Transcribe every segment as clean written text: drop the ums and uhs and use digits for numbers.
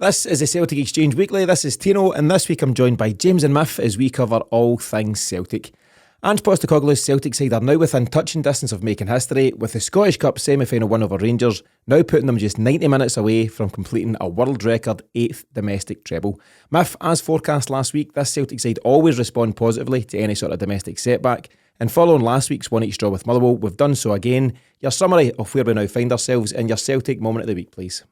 This is the Celtic Exchange Weekly. This is Tino, and this week I'm joined by James and Miff as we cover all things Celtic. Ange Postecoglou's Celtic side are now within touching distance of making history, with the Scottish Cup semi-final win over Rangers now putting them just 90 minutes away from completing a world record 8th domestic treble. Miff, as forecast last week, this Celtic side always respond positively to any sort of domestic setback, and following last week's 1-1 draw with Motherwell, we've done so again. Your summary of where we now find ourselves and your Celtic moment of the week, please.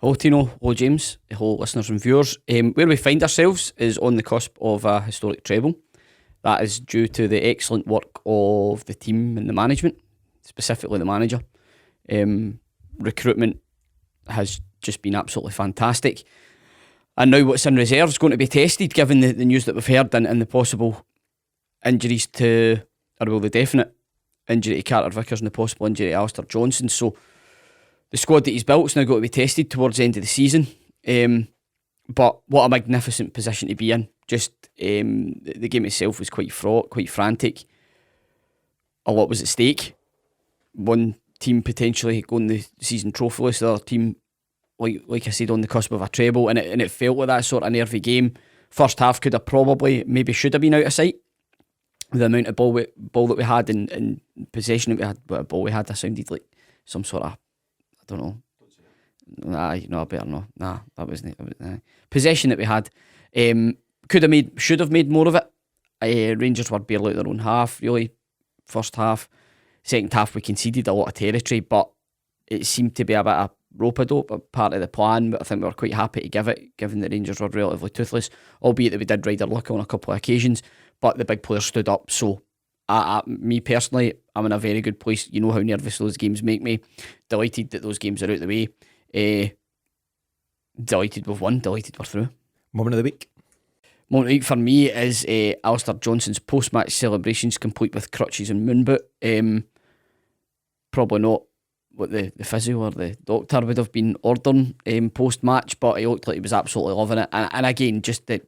Hello Tino, hello James, hello listeners and viewers. Where we find ourselves is on the cusp of a historic treble. That is due to the excellent work of the team and the management, specifically the manager. Recruitment has just been absolutely fantastic. And now what's in reserve is going to be tested, given the news that we've heard and the possible injuries to, the definite injury to Carter-Vickers and the possible injury to Alistair Johnston. So the squad that he's built is now going to be tested towards the end of the season. But what a magnificent position to be in. Just the game itself was quite fraught, quite frantic. A lot was at stake. One team potentially going the season trophyless, the other team, like I said, on the cusp of a treble, and it felt like that sort of nervy game. First half could have maybe should have been out of sight. The amount of ball that we had and possession that we had, what a ball we had, that sounded like some sort of, I don't know. I better not. That wasn't it. Possession that we had. Should have made more of it. Rangers were barely out their own half, really. First half. Second half, we conceded a lot of territory, but it seemed to be a bit of rope-a-dope, part of the plan, but I think we were quite happy to give it, given the Rangers were relatively toothless, albeit that we did ride our luck on a couple of occasions, but the big players stood up. So, me personally, I'm in a very good place. You know how nervous those games make me. Delighted that those games are out the way. Delighted we've won, delighted we're through. Moment of the week? Moment of the week for me is Alistair Johnston's post-match celebrations, complete with crutches and moon boot. Probably not what the physio or the doctor would have been ordering post-match, but he looked like he was absolutely loving it. And again, just the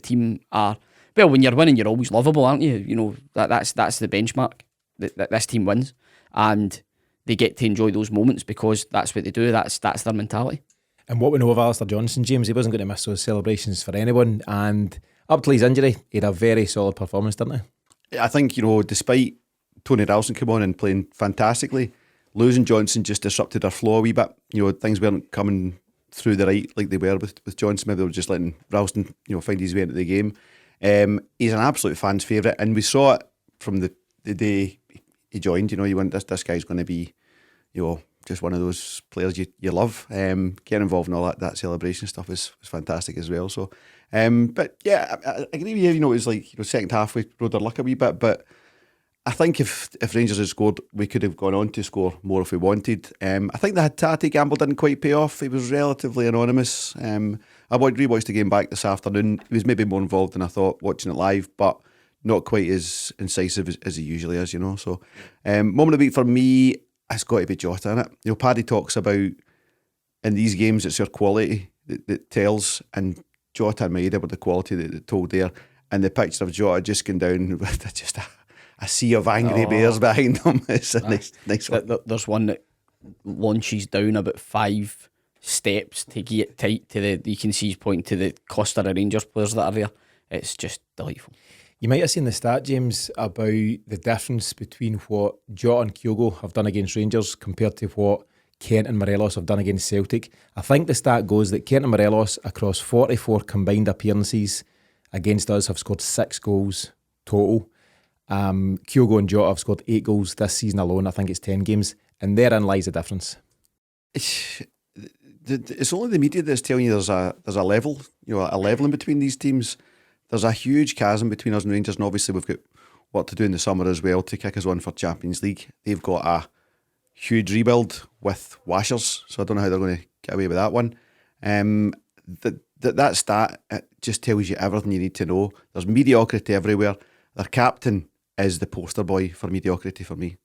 team are, well, when you're winning, you're always lovable, aren't you? You know, that's the benchmark. That this team wins, and they get to enjoy those moments because that's what they do. That's their mentality. And what we know of Alistair Johnston, James, he wasn't going to miss those celebrations for anyone, and up till his injury, he had a very solid performance, didn't he? I think, despite Tony Ralston coming on and playing fantastically, losing Johnston just disrupted our flow a wee bit. Things weren't coming through the right like they were with Johnston. Maybe they were just letting Ralston, find his way into the game. He's an absolute fan's favourite, and we saw it from the day he joined. You went, this guy's going to be, just one of those players you love. Getting involved in all that celebration stuff was fantastic as well. So, but yeah, I agree with you. It was like second half we rode our luck a wee bit, but I think if Rangers had scored, we could have gone on to score more if we wanted. I think the Hatate gamble didn't quite pay off. He was relatively anonymous. I rewatched the game back this afternoon. He was maybe more involved than I thought watching it live, but not quite as incisive as he usually is. So, moment of the week for me, it's got to be Jota, innit? Paddy talks about in these games it's your quality that tells, and Jota and Maeda were the quality that told there, and the picture of Jota just going down with just a sea of angry bears behind them. It's a nice one. There's one that launches down about 5 steps to get tight to you can see he's pointing to the cluster of Rangers players that are there. It's just delightful. You might have seen the stat, James, about the difference between what Jota and Kyogo have done against Rangers compared to what Kent and Morelos have done against Celtic. I think the stat goes that Kent and Morelos, across 44 combined appearances against us, have scored 6 goals total. Kyogo and Jota have scored 8 goals this season alone. I think it's 10 games, and therein lies the difference. It's only the media that's telling you there's a level, a level in between these teams. There's a huge chasm between us and Rangers, and obviously we've got what to do in the summer as well to kick us on for Champions League. They've got a huge rebuild with washers, so I don't know how they're going to get away with that one. That stat, it just tells you everything you need to know. There's mediocrity everywhere. Their captain is the poster boy for mediocrity for me.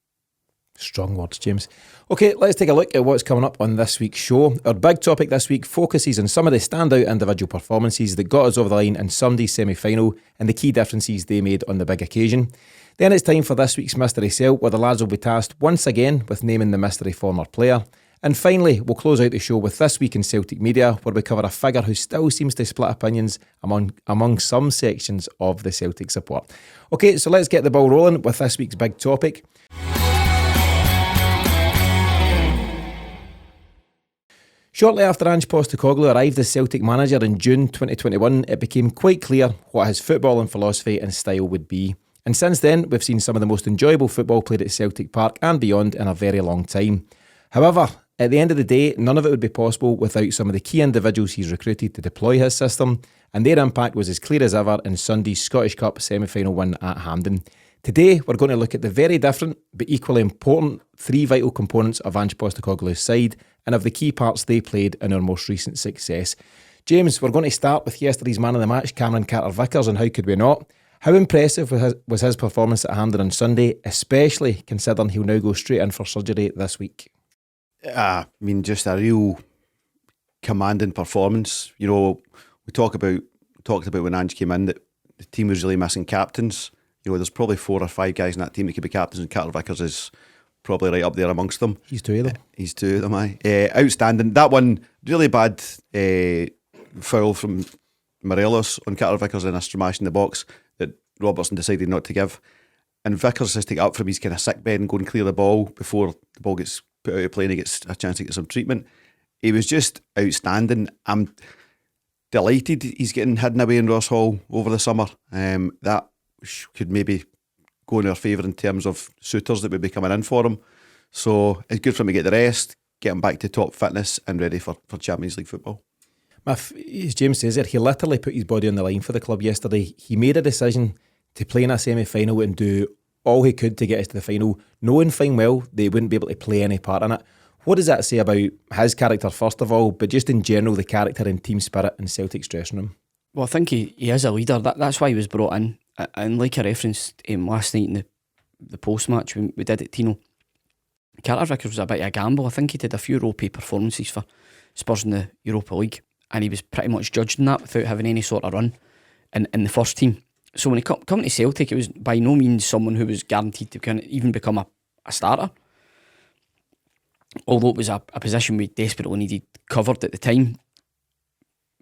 Strong words, James. Okay, let's take a look at what's coming up on this week's show. Our big topic this week focuses on some of the standout individual performances that got us over the line in Sunday's semi-final and the key differences they made on the big occasion. Then it's time for this week's Mystery Cell, where the lads will be tasked once again with naming the mystery former player. And finally, we'll close out the show with This Week in Celtic Media, where we cover a figure who still seems to split opinions among some sections of the Celtic support. Okay, so let's get the ball rolling with this week's big topic. Shortly after Ange Postecoglou arrived as Celtic manager in June 2021, it became quite clear what his footballing philosophy and style would be. And since then, we've seen some of the most enjoyable football played at Celtic Park and beyond in a very long time. However, at the end of the day, none of it would be possible without some of the key individuals he's recruited to deploy his system, and their impact was as clear as ever in Sunday's Scottish Cup semi-final win at Hampden. Today, we're going to look at the very different but equally important three vital components of Ange Postecoglou's side and of the key parts they played in our most recent success. James, we're going to start with yesterday's man of the match, Cameron Carter-Vickers, and how could we not? How impressive was his performance at Hampden on Sunday, especially considering he'll now go straight in for surgery this week? I mean, just a real commanding performance. You know, we talked about when Ange came in that the team was really missing captains. You know, there's probably 4 or 5 guys in that team that could be captains, and Carter-Vickers is probably right up there amongst them. He's 2 of them. He's 2 of them, aye. Outstanding. That one, really bad foul from Morelos on Carter-Vickers in a smash in the box that Robertson decided not to give. And Vickers has to get up from his kind of sick bed and go and clear the ball before the ball gets put out of play and he gets a chance to get some treatment. He was just outstanding. I'm delighted he's getting hidden away in Ross Hall over the summer. That could maybe go in our favour in terms of suitors that would be coming in for him. So it's good for him to get the rest, get him back to top fitness and ready for Champions League football. As James says there, he literally put his body on the line for the club yesterday. He made a decision to play in a semi-final and do all he could to get us to the final, knowing fine well they wouldn't be able to play any part in it. What does that say about his character first of all, but just in general the character and team spirit in Celtic's dressing room? Well, I think he is a leader. That's why he was brought in. And like I referenced last night in the post-match when we did it, Tino, Carter-Vickers was a bit of a gamble. I think he did a few ropey performances for Spurs in the Europa League, and he was pretty much judged in that without having any sort of run in the first team. So when he come to Celtic, it was by no means someone who was guaranteed to even become a starter. Although it was a position we desperately needed covered at the time.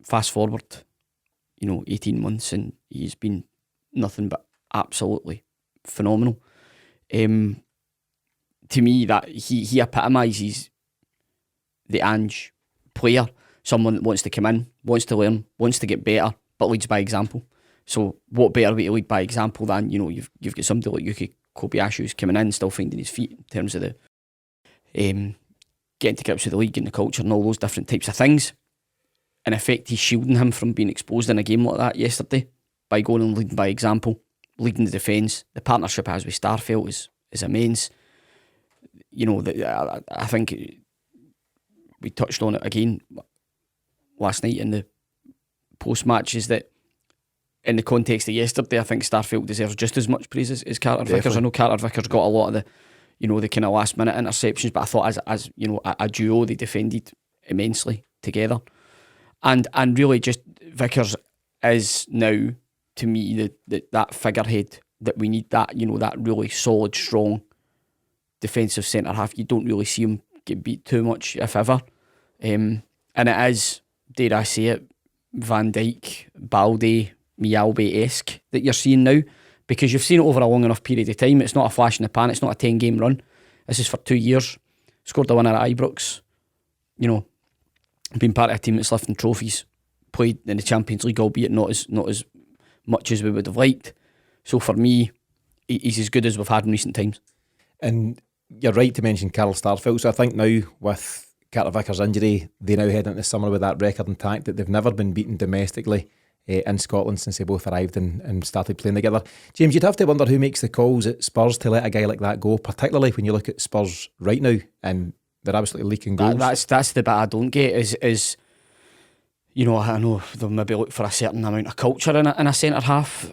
Fast forward, 18 months and he's been nothing but absolutely phenomenal. To me, that he epitomises the Ange player, someone that wants to come in, wants to learn, wants to get better, but leads by example. So what better way to lead by example than, you've got somebody like Yuki Kobayashi's coming in, still finding his feet in terms of the getting to grips with the league and the culture and all those different types of things. In effect, he's shielding him from being exposed in a game like that yesterday by going and leading by example, leading the defence. The partnership he has with Starfelt is immense. I think we touched on it again last night in the post-match, is that in the context of yesterday, I think Starfelt deserves just as much praise as Carter-Vickers. I know Carter-Vickers got a lot of the kind of last minute interceptions, but I thought as a duo they defended immensely together. And really just Vickers is now, to me, that figurehead that we need, that that really solid, strong defensive centre half. You don't really see him get beat too much, if ever. And it is, dare I say it, Van Dijk, Balde, Mialbe-esque that you're seeing now, because you've seen it over a long enough period of time. It's not a flash in the pan, it's not a 10-game run. This is for 2 years. Scored a winner at Ibrox. Been part of a team that's lifting trophies. Played in the Champions League, albeit not as much as we would have liked. So for me, he's as good as we've had in recent times. And you're right to mention Carl Starfelt. So I think now with Carter-Vickers' injury, they now head into summer with that record intact that they've never been beaten domestically in Scotland since they both arrived and started playing together. James, you'd have to wonder who makes the calls at Spurs to let a guy like that go, particularly when you look at Spurs right now and they're absolutely leaking goals. That's the bit I don't get is I know they'll maybe look for a certain amount of culture in a centre half,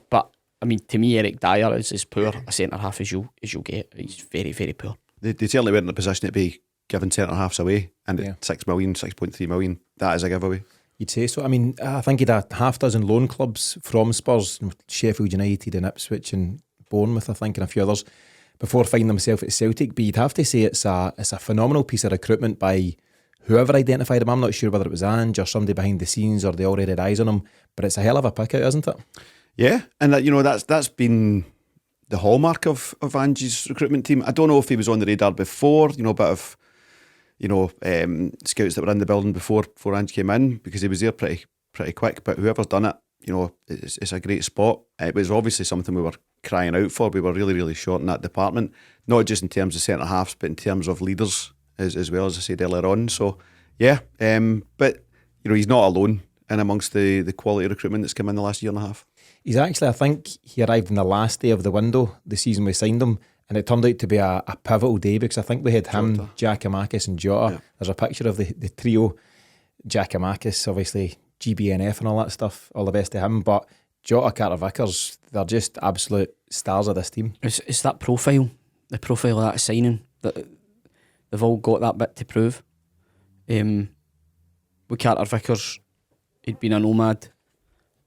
but I mean, to me, Eric Dyer is as poor a centre half as you'll get. He's very, very poor. They certainly weren't in a position to be giving centre halves away, and at 6 million, 6.3 million, that is a giveaway. You'd say so. I mean, I think he'd a half dozen loan clubs from Spurs, Sheffield United and Ipswich and Bournemouth, I think, and a few others. before finding himself at Celtic, but you'd have to say it's a phenomenal piece of recruitment by whoever identified him. I'm not sure whether it was Ange or somebody behind the scenes or they already had eyes on him, but it's a hell of a pick out, isn't it? Yeah, and that's been the hallmark of Ange's recruitment team. I don't know if he was on the radar before, a bit of scouts that were in the building before Ange came in, because he was there pretty quick. But whoever's done it, it's a great spot. It was obviously something we were crying out for. We were really, really short in that department, not just in terms of centre halves, but in terms of leaders as well, as I said earlier on. So yeah, but he's not alone in amongst the quality recruitment that's come in the last year and a half. He's actually, I think he arrived on the last day of the window, the season we signed him, and it turned out to be a pivotal day, because I think we had him, Giakoumakis and Jota. Yeah. There's a picture of the trio. Giakoumakis, obviously GBNF and all that stuff, all the best to him, but Jota, Carter-Vickers, they're just absolute stars of this team. It's that profile, the profile of that signing, that they've all got that bit to prove. With Carter-Vickers, he'd been a nomad,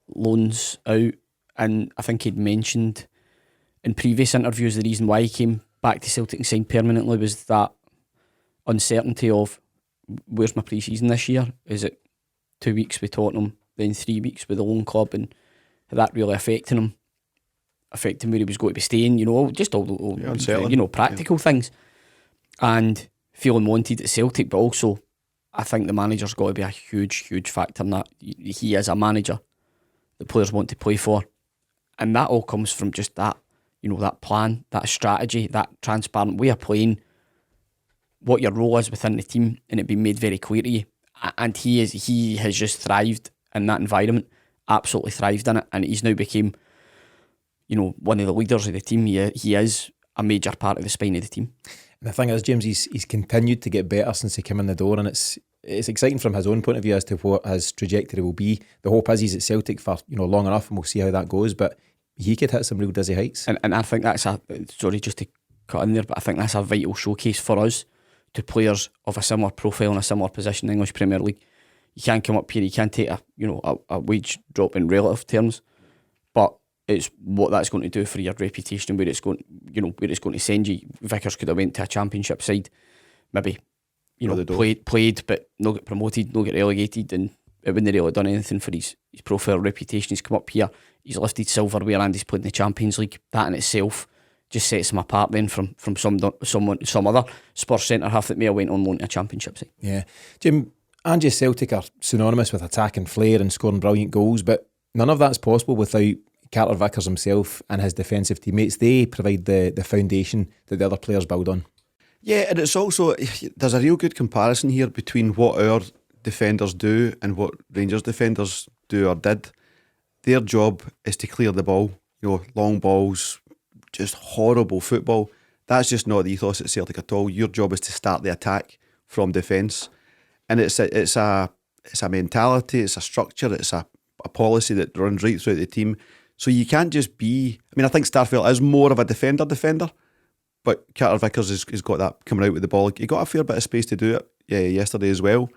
loans out, and I think he'd mentioned in previous interviews the reason why he came back to Celtic and signed permanently was that uncertainty of, where's my pre-season this year? Is it 2 weeks with Tottenham, then 3 weeks with the loan club, and that really affecting where he was going to be staying, just all practical things, and feeling wanted at Celtic. But also I think the manager's got to be a huge factor in that. He is a manager the players want to play for, and that all comes from just that, that plan, that strategy, that transparent way of playing, what your role is within the team, and it being made very clear to you. And he has just thrived in that environment, absolutely thrived in it, and he's now became, one of the leaders of the team. He is a major part of the spine of the team. And the thing is, James, he's continued to get better since he came in the door, and it's exciting from his own point of view as to what his trajectory will be. The hope is he's at Celtic for long enough, and we'll see how that goes, but he could hit some real dizzy heights. And I think that's sorry just to cut in there, but I think that's a vital showcase for us to players of a similar profile and a similar position in the English Premier League. You can't come up here, you can't take a wage drop in relative terms, but it's what that's going to do for your reputation and where it's going to send you. Vickers could have went to a championship side, maybe played but not get promoted, not get relegated, and it wouldn't really done anything for his profile reputation. He's come up here, he's lifted silverware, and he's played in the Champions League. That in itself just sets him apart then from some other Spurs centre half that may have went on loan to a championship side. Yeah, Jim, Ange's Celtic are synonymous with attacking flair and scoring brilliant goals, but none of that's possible without Carter-Vickers himself and his defensive teammates. They provide the foundation that the other players build on. Yeah, and it's also, there's a real good comparison here between what our defenders do and what Rangers defenders do or did. Their job is to clear the ball, long balls, just horrible football. That's just not the ethos at Celtic at all. Your job is to start the attack from defence, and it's a mentality, it's a structure, it's a policy that runs right throughout the team. So you can't just be. I think Starfelt is more of a defender, but Carter-Vickers has got that coming out with the ball. He got a fair bit of space to do it yesterday as well.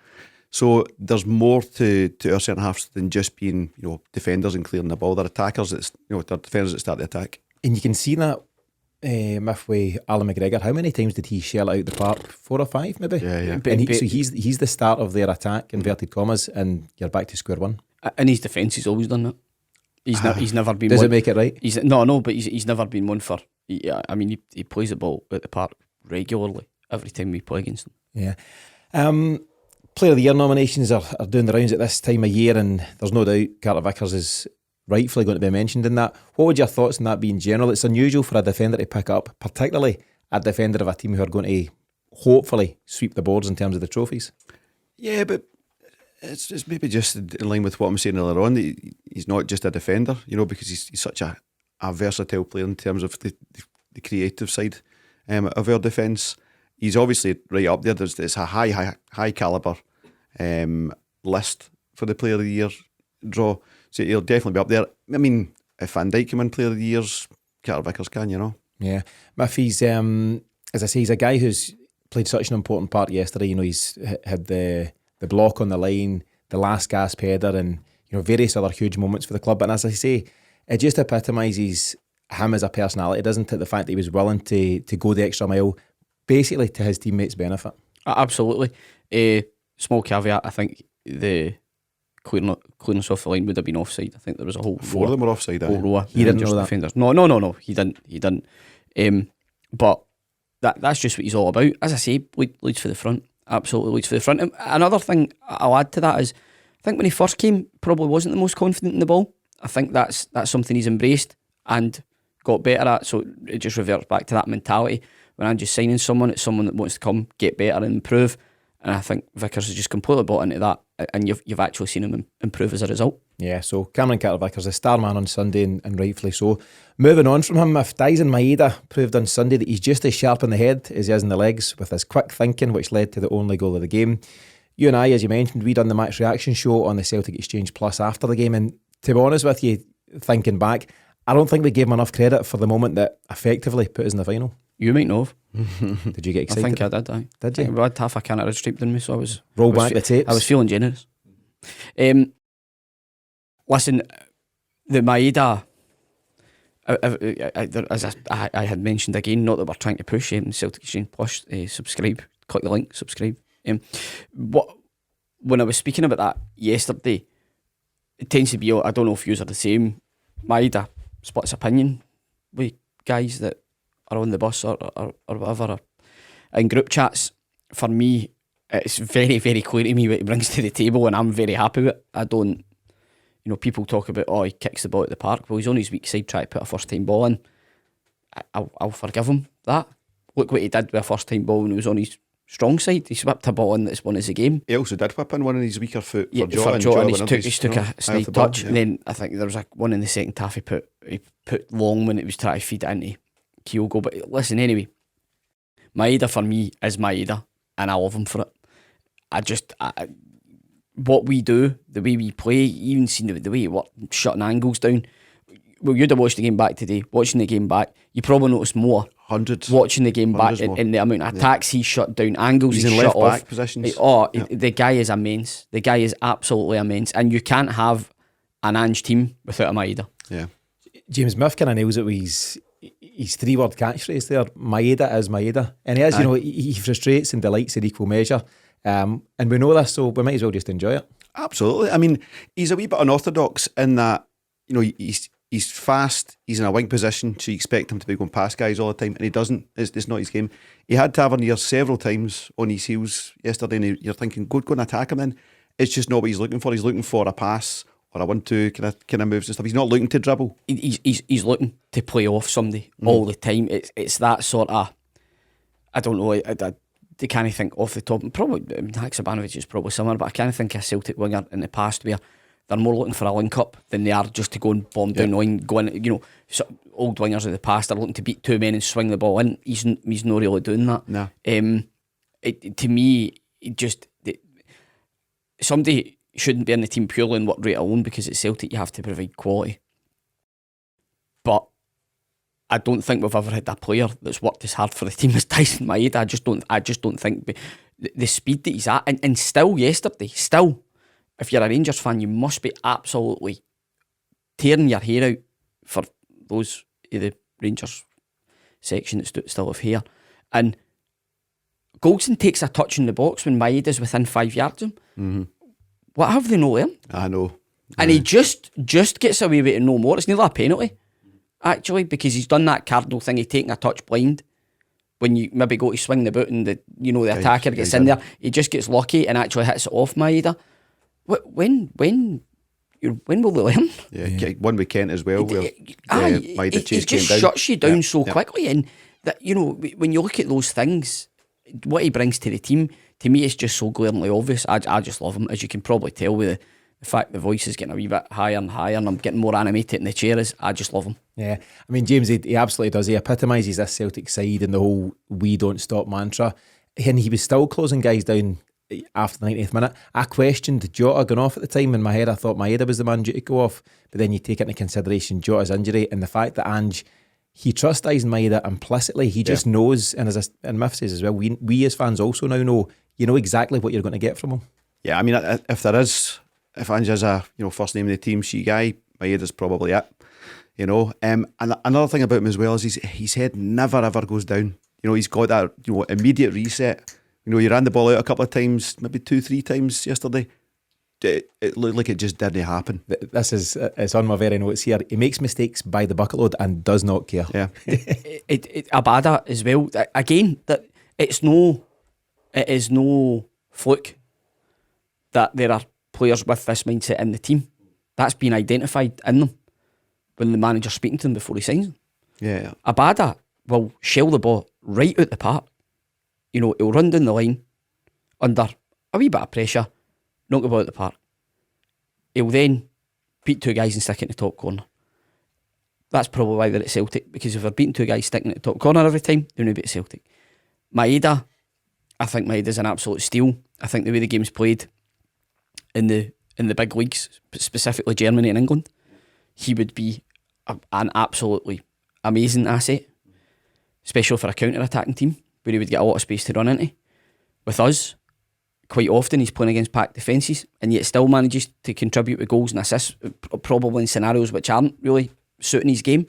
So there's more to our centre halves than just being defenders and clearing the ball. They're attackers. They're defenders that start the attack. And you can see that with Alan McGregor. How many times did he shell out the park? 4 or 5 maybe? Yeah. And he's the start of their attack, inverted commas, and you're back to square one. And his defence, he's always done that. He's never been. Does it make it right? But he's never been one for. He plays the ball at the park regularly every time we play against him. Yeah. Player of the Year nominations are doing the rounds at this time of year, and there's no doubt Carter-Vickers is rightfully going to be mentioned in that. What would your thoughts on that be in general? It's unusual for a defender to pick up, particularly a defender of a team who are going to hopefully sweep the boards in terms of the trophies. Yeah, but it's maybe just in line with what I'm saying earlier on. He's not just a defender, because he's such a versatile player in terms of the creative side of our defence. He's obviously right up there. It's a high calibre list for the Player of the Year draw. So he'll definitely be up there. If Van Dijk came in Player of the Years, Carter-Vickers can, Yeah. Miffy's, as I say, he's a guy who's played such an important part yesterday. He's had the block on the line, the last gasp header, and various other huge moments for the club. And as I say, it just epitomises him as a personality, doesn't it? The fact that he was willing to go the extra mile, basically to his teammates' benefit. Absolutely. Small caveat, I think the clearance off the line would have been offside. I think there was a whole 4 of them were offside. whole row of He didn't know that. defenders. No, he didn't. But that's just what he's all about. As I say, leads for the front. Absolutely leads for the front. And another thing I'll add to that is, I think when he first came, probably wasn't the most confident in the ball. I think that's something he's embraced and got better at. So it just reverts back to that mentality. When I'm just signing someone, it's someone that wants to come, get better and improve. And I think Vickers has just completely bought into that, and you've actually seen him improve as a result. Yeah, so Cameron Carter-Vickers, the star man on Sunday, and rightfully so. Moving on from him, if Daizen Maeda proved on Sunday that he's just as sharp in the head as he is in the legs, with his quick thinking, which led to the only goal of the game. You and I, as you mentioned, we done the match reaction show on the Celtic Exchange Plus after the game, and to be honest with you, thinking back, I don't think we gave him enough credit for the moment that effectively put us in the final. You might know. Did you get excited? I think I did. Did you? I had half a can of striped in me, so I was Roll back the tapes. I was feeling generous. Listen, the Maeda, as I had mentioned again, not that we're trying to push Celtic Exchange Plus, subscribe, click the link, subscribe. When I was speaking about that yesterday, it tends to be, I don't know if yous are the same, Maeda splits opinion with guys that are on the bus or whatever, in group chats. For me, it's very, very clear to me what he brings to the table, and I'm very happy with it. I don't, people talk about, he kicks the ball at the park. Well, he's on his weak side trying to put a first time ball in. I'll forgive him that. Look what he did with a first time ball when he was on his strong side. He swept a ball in that's won us a game. He also did whip in one of his weaker foot for Jota, and he took a snide touch. Yeah. And then I think there was one in the second half he put long when it was trying to feed it into Kyogo. But listen, anyway, Maeda for me is Maeda, and I love him for it. What we do, the way we play, even seen the way he worked, shutting angles down. Well, you'd have watched the game back today. Watching the game back, you probably noticed more. Hundreds. Watching the game back in the amount of attacks he shut down, angles he's he in shut left off. back positions. The guy is immense. The guy is absolutely immense, and you can't have an Ange team without a Maeda. Yeah. James Smith kind of nails it with his 3-word catchphrase there. Maeda is Maeda, and he is. He frustrates and delights in equal measure. And we know this, so we might as well just enjoy it. Absolutely. I mean, he's a wee bit unorthodox in that, he's fast, he's in a wing position, so you expect him to be going past guys all the time, and he doesn't. It's not his game. He had Tavernier several times on his heels yesterday, and you're thinking, go and attack him then. It's just not what he's looking for. He's looking for a pass or a 1-2 kind of moves and stuff. He's not looking to dribble. He's looking to play off somebody all the time. It's that sort of, I don't know, I can't think off the top. Probably, Haksabanovic is probably similar, but I can't think of a Celtic winger in the past where they're more looking for a link up than they are just to go and bomb down the line. Go in, old wingers of the past are looking to beat two men and swing the ball in. He's not really doing that. No. To me, somebody shouldn't be in the team purely on work rate alone, because at Celtic you have to provide quality. But I don't think we've ever had a player that's worked as hard for the team as Daizen Maeda. I just don't think the speed that he's at, and still yesterday, if you're a Rangers fan, you must be absolutely tearing your hair out for those in the Rangers section that still have hair. And Goldson takes a touch in the box when Maeda's within 5 yards of him. Mm-hmm. What have they not learned? I know. And he just gets away with it no more. It's nearly a penalty, actually, because he's done that Cardinal thing. He's taking a touch blind when you maybe go to swing the boot and the attacker gets in there. He just gets lucky and actually hits it off Maeda. When will they learn? Yeah, one with Kent as well. Where Maeda he just shuts you down so quickly, and that when you look at those things, what he brings to the team, to me, it's just so glaringly obvious. I just love him, as you can probably tell with the fact the voice is getting a wee bit higher and higher, and I'm getting more animated in the chair. I just love him. Yeah, I mean, James, he absolutely does. He epitomises this Celtic side and the whole "we don't stop" mantra, and he was still closing guys down after the 90th minute. I questioned Jota going off at the time. In my head, I thought Maeda was the man due to go off, but then you take into consideration Jota's injury and the fact that Ange, he trusts Daizen Maeda implicitly. He just knows, and and Miff says as well, we as fans also now know, you know exactly what you're going to get from him. Yeah, I mean, if Ange is a first name in the team sheet guy, Maeda's probably it. And another thing about him as well is his head never ever goes down. He's got that immediate reset. He ran the ball out a couple of times, maybe 2-3 times yesterday. It looked like it just didn't happen. This is it's on my very notes here. He makes mistakes by the bucket load and does not care. Yeah, Abada as well. Again, that it is no fluke that there are players with this mindset in the team. That's been identified in them when the manager's speaking to them before he signs them. Yeah. Abada will shell the ball right out the park. He'll run down the line under a wee bit of pressure, knock the ball out the park. He'll then beat two guys and stick it in the top corner. That's probably why they're at Celtic, because if they're beating two guys sticking it in the top corner every time, they're going to be at Celtic. Maeda, I think Maeda's an absolute steal. I think the way the game's played in the big leagues, specifically Germany and England, he would be an absolutely amazing asset, especially for a counter-attacking team where he would get a lot of space to run into. With us, quite often he's playing against packed defences and yet still manages to contribute with goals and assists, probably in scenarios which aren't really suiting his game.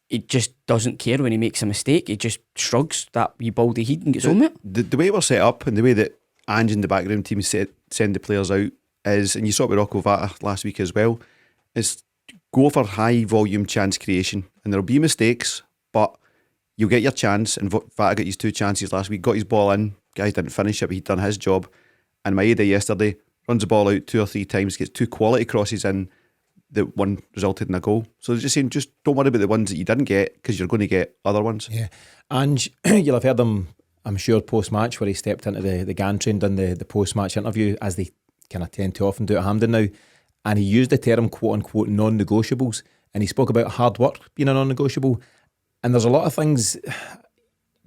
He just doesn't care when he makes a mistake. He just shrugs that wee baldy head and gets on with it. The way we're set up and the way that Ange and the background team send the players out is, and you saw it with Rocco Vata last week as well, is go for high volume chance creation, and there'll be mistakes, but you'll get your chance. And Vata got his 2 chances last week, got his ball in, guys didn't finish it, but he'd done his job. And Maeda yesterday runs the ball out 2 or 3 times, gets 2 quality crosses in, that one resulted in a goal. So they're just saying, just don't worry about the ones that you didn't get, because you're going to get other ones. Yeah. And you'll have heard him, I'm sure, post-match, where he stepped into the gantry and done the post-match interview, as they kind of tend to often do at Hampden now, and he used the term quote-unquote non-negotiables, and he spoke about hard work being a non-negotiable. And there's a lot of things,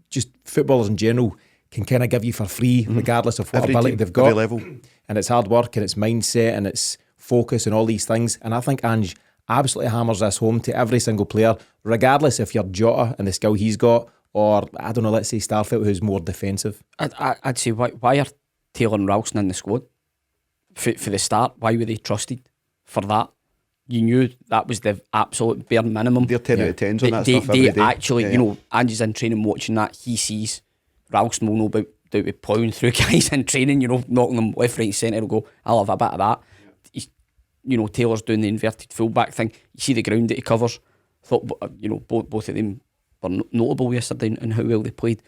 just footballers in general can kind of give you for free, regardless of what ability they've got. Every level. And it's hard work, and it's mindset, and it's focus, and all these things. And I think Ange absolutely hammers this home to every single player, regardless if you're Jota and the skill he's got, or, I don't know, let's say Starfelt, who's more defensive. I'd say, why are Taylor and Ralston in the squad? For the start, why were they trusted for that? You knew that was the absolute bare minimum. They're 10 out of 10s on that stuff every day. Actually, Ange's in training watching that, he sees Ralston will know about ploughing through guys in training, knocking them left, right, centre. He'll go, I'll have a bit of that. He's, Taylor's doing the inverted fullback thing. You see the ground that he covers. Thought, both of them were notable yesterday in how well they played.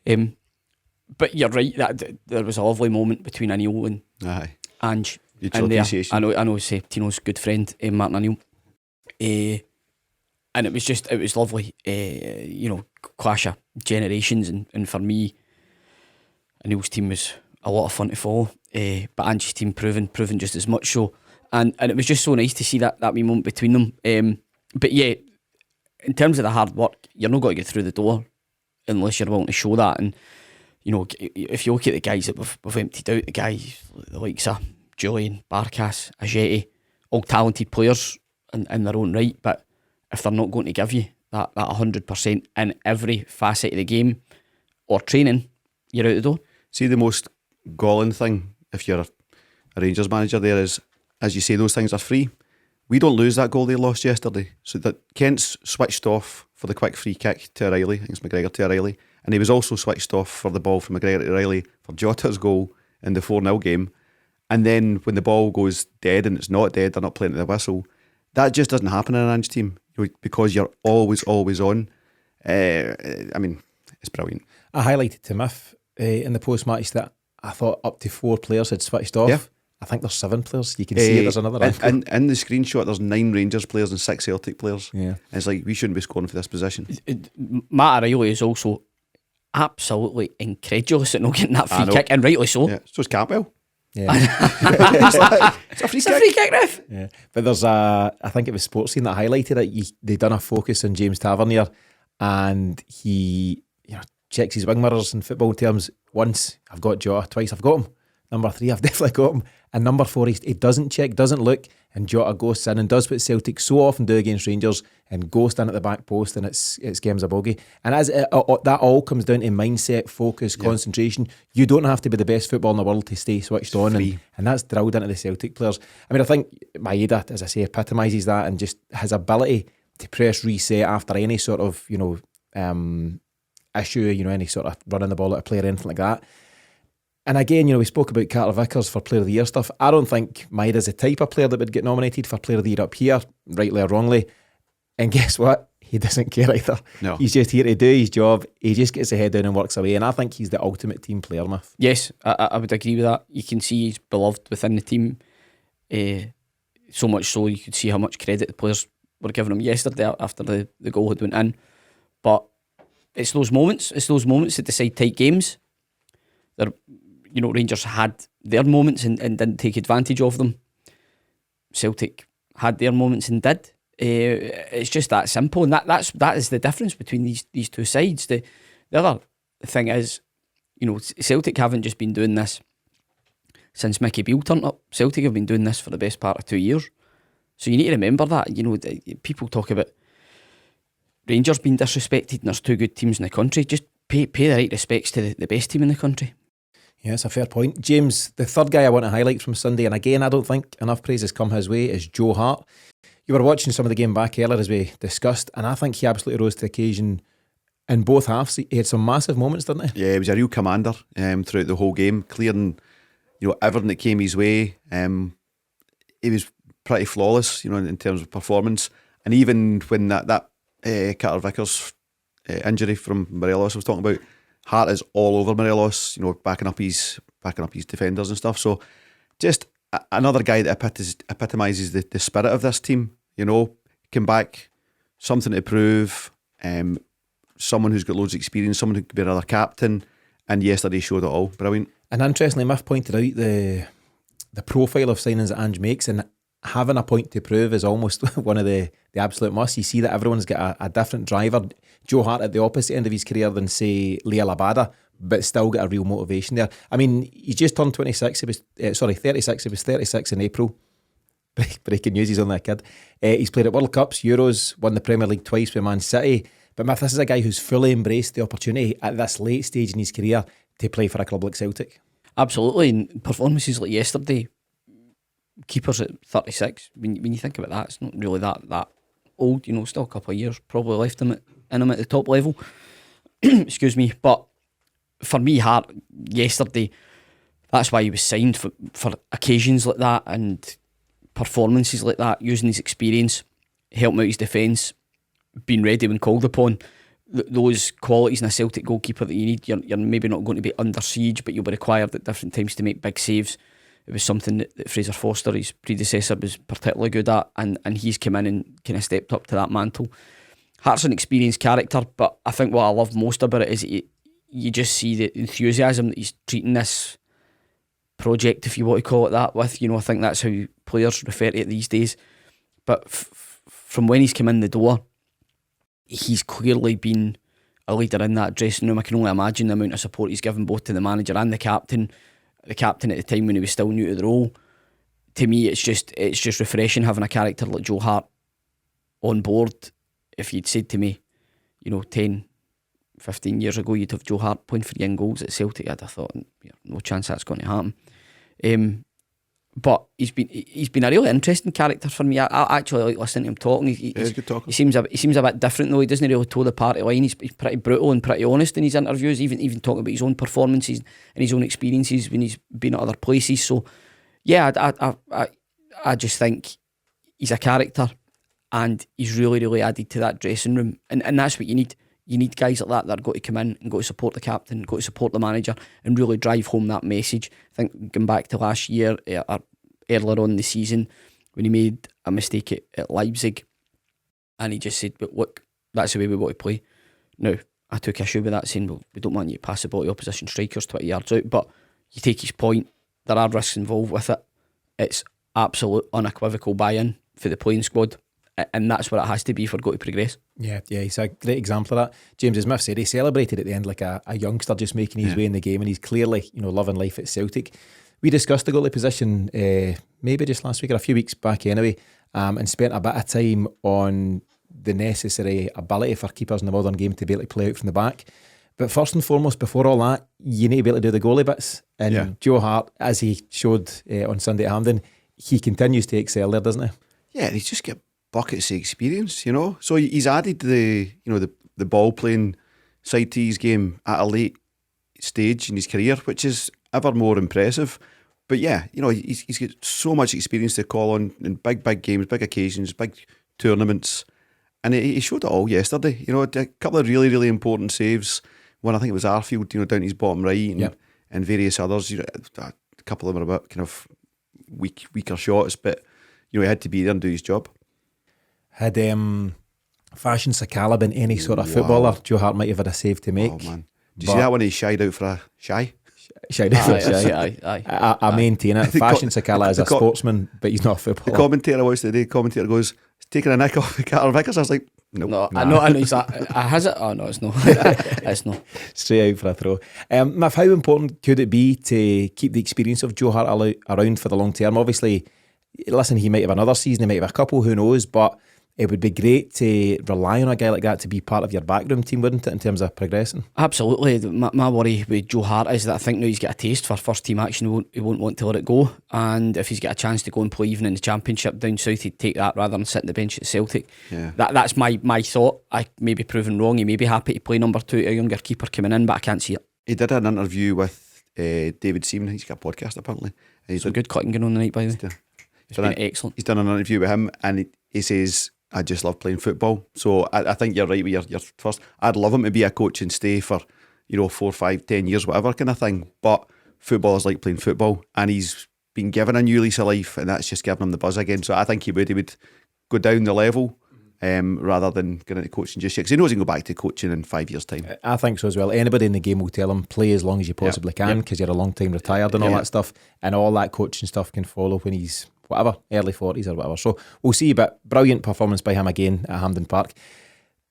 But you're right, that there was a lovely moment between Anil and Ange. I know say Tino's good friend, Martin Anil. And it was lovely, clash of generations, and for me, Anil's team was a lot of fun to follow, but Ange's team proven just as much so, and it was just so nice to see that wee moment between them. But yeah, in terms of the hard work, you're not going to get through the door unless you're willing to show that. And if you look at the guys that we've emptied out, the guys the likes of Julian, Barkas, Ajeti, all talented players in their own right, but if they're not going to give you that 100% in every facet of the game or training, you're out the door. See, the most galling thing, if you're a Rangers manager there, is, as you say, those things are free. We don't lose that goal they lost yesterday. So that Kent's switched off for the quick free kick to O'Reilly, I think it's McGregor to O'Reilly, and he was also switched off for the ball from McGregor to O'Reilly for Jota's goal in the 4-0 game. And then when the ball goes dead and it's not dead, they're not playing to the whistle. That just doesn't happen in an Ange team, because you're always on. It's brilliant. I highlighted to Miff in the post-match that I thought up to 4 players had switched off. Yeah. I think there's 7 players. You can see it, there's another angle. And in the screenshot, there's 9 Rangers players and 6 Celtic players. Yeah. And it's like, we shouldn't be scoring for this position. Matt O'Reilly is also absolutely incredulous at not getting that free kick, and rightly so. Yeah. So is Campbell. Yeah. It's a free kick, ref. Yeah. But there's I think it was Sports Scene that highlighted it. They done a focus on James Tavernier, and he checks his wing mirrors in football terms. Once, I've got Jota, twice, I've got him. Number 3, I've definitely got him. And number 4, he doesn't check, doesn't look, and Jota ghosts in and does what Celtic so often do against Rangers and ghost in at the back post, and it's games a bogey. And as that all comes down to mindset, focus, concentration. You don't have to be the best footballer in the world to stay switched on, and that's drilled into the Celtic players. I mean, I think Maeda, as I say, epitomises that, and just his ability to press reset after any sort of issue, any sort of running the ball at a player or anything like that. And again, we spoke about Carter-Vickers for Player of the Year stuff. I don't think Maeda's the type of player that would get nominated for Player of the Year up here, rightly or wrongly. And guess what? He doesn't care either. No. He's just here to do his job. He just gets his head down and works away. And I think he's the ultimate team player, Miff. Yes, I would agree with that. You can see he's beloved within the team. So much so you could see how much credit the players were giving him yesterday after the goal had went in. But it's those moments that decide tight games. Rangers had their moments and didn't take advantage of them. Celtic had their moments and did. It's just that simple, and that is the difference between these two sides. The other thing is, Celtic haven't just been doing this since Mickey Beale turned up. Celtic have been doing this for the best part of 2 years. So you need to remember that. People talk about Rangers being disrespected and there's 2 good teams in the country. Just pay the right respects to the best team in the country. Yeah, it's a fair point. James, the third guy I want to highlight from Sunday, and again, I don't think enough praise has come his way, is Joe Hart. You were watching some of the game back earlier, as we discussed, and I think he absolutely rose to the occasion in both halves. He had some massive moments, didn't he? Yeah, he was a real commander throughout the whole game, clearing everything that came his way. He was pretty flawless, in terms of performance. And even when that Carter-Vickers injury from Morelos I was talking about, Hart is all over Morelos, backing up his defenders and stuff. So just another guy that epitomises the spirit of this team. Came back, something to prove. Someone who's got loads of experience, someone who could be another captain. And yesterday showed it all. Brilliant. And interestingly, Miff pointed out the profile of signings that Ange makes, and having a point to prove is almost one of the absolute musts. You see that everyone's got a different driver. Joe Hart at the opposite end of his career than, say, Leah Labada, but still got a real motivation there. I mean, he just turned 26. He was 36. He was 36 in April. Breaking news, he's only a kid. He's played at World Cups, Euros, won the Premier League twice with Man City. But Miff, this is a guy who's fully embraced the opportunity at this late stage in his career to play for a club like Celtic. Absolutely, and performances like yesterday, keepers at 36, when you think about that, it's not really that old, still a couple of years probably left in him at the top level. Excuse me. But for me, Hart yesterday, that's why he was signed, for occasions like that and performances like that, using his experience, helping out his defence, being ready when called upon. Those qualities in a Celtic goalkeeper that you need. You're maybe not going to be under siege, but you'll be required at different times to make big saves. It was something that Fraser Foster, his predecessor, was particularly good at, and he's come in and kind of stepped up to that mantle. Hart's an experienced character, but I think what I love most about it is you just see the enthusiasm that he's treating this project, if you want to call it that, with. I think that's how players refer to it these days. But from when he's come in the door, he's clearly been a leader in that dressing room. I can only imagine the amount of support he's given both to the manager and the captain. The captain at the time when he was still new to the role. To me, it's just refreshing having a character like Joe Hart on board. If you'd said to me, 10, 15 years ago, you'd have Joe Hart playing for young goals at Celtic, I'd have thought, no chance that's going to happen. But he's been a really interesting character for me. I actually like listening to him talking. He's a good talker. He seems a bit different though. He doesn't really toe the party line. He's pretty brutal and pretty honest in his interviews. Even talking about his own performances and his own experiences when he's been at other places. So yeah, I just think he's a character, and he's really added to that dressing room. And that's what you need. You need guys like that are going to come in and go to support the captain, go to support the manager, and really drive home that message. I think going back to last year, or earlier on in the season, when he made a mistake at Leipzig, and he just said, "But look, that's the way we want to play." Now, I took issue with that, saying, "Well, we don't want you to pass the ball to opposition strikers 20 yards out." But you take his point. There are risks involved with it. It's absolute unequivocal buy-in for the playing squad. And that's what it has to be for Go to progress. Yeah, he's a great example of that. James, as Miff said, he celebrated at the end like a youngster just making his way in the game, and he's clearly, loving life at Celtic. We discussed the goalie position maybe just last week or a few weeks back anyway, and spent a bit of time on the necessary ability for keepers in the modern game to be able to play out from the back. But first and foremost, before all that, you need to be able to do the goalie bits. And Joe Hart, as he showed on Sunday at Hampden, he continues to excel there, doesn't he? Yeah, and he's just got buckets of experience, you know. So he's added the ball playing side to his game at a late stage in his career, which is ever more impressive. But yeah, you know, he's got so much experience to call on in big games, big occasions, big tournaments, and he showed it all yesterday. You know, a couple of really, really important saves. One, I think it was Arfield, you know, down his bottom right, and various others. You know, a couple of them are a bit kind of weaker shots, but you know, he had to be there and do his job. Had Fashion Sakala been any sort of footballer, Joe Hart might have had a save to make. Oh man, did you see that one? He shied out for a shy. I maintain it. Fashion Sakala is a sportsman, but he's not a footballer. The commentator I watched today, was taking a nick off the Carter-Vickers. I was like, no. I know he's that. Has it? Oh no, it's not. It's not. Straight out for a throw. Miff, how important could it be to keep the experience of Joe Hart around for the long term? Obviously, listen, he might have another season, he might have a couple, who knows, but it would be great to rely on a guy like that to be part of your backroom team, wouldn't it, in terms of progressing? Absolutely. My worry with Joe Hart is that I think now he's got a taste for first team action, he won't want to let it go, and if he's got a chance to go and play even in the Championship down south, he'd take that rather than sit on the bench at Celtic. That's my thought. I may be proven wrong. He may be happy to play number 2 to a younger keeper coming in, but I can't see it. He did an interview with David Seaman. He's got a podcast apparently. He's a good cutting going on the night, by the way. It's been excellent. He's done an interview with him, and he says, I just love playing football. So I think you're right with your first. I'd love him to be a coach and stay for, 4, 5, 10 years, whatever kind of thing. But football is like playing football, and he's been given a new lease of life, and that's just giving him the buzz again. So I think he would go down the level rather than get into coaching just yet, because he knows he can go back to coaching in 5 years' time. I think so as well. Anybody in the game will tell him, play as long as you possibly can, because you're a long time retired and all that stuff, and all that coaching stuff can follow when he's whatever, early 40s or whatever. So we'll see, but brilliant performance by him again at Hampden Park.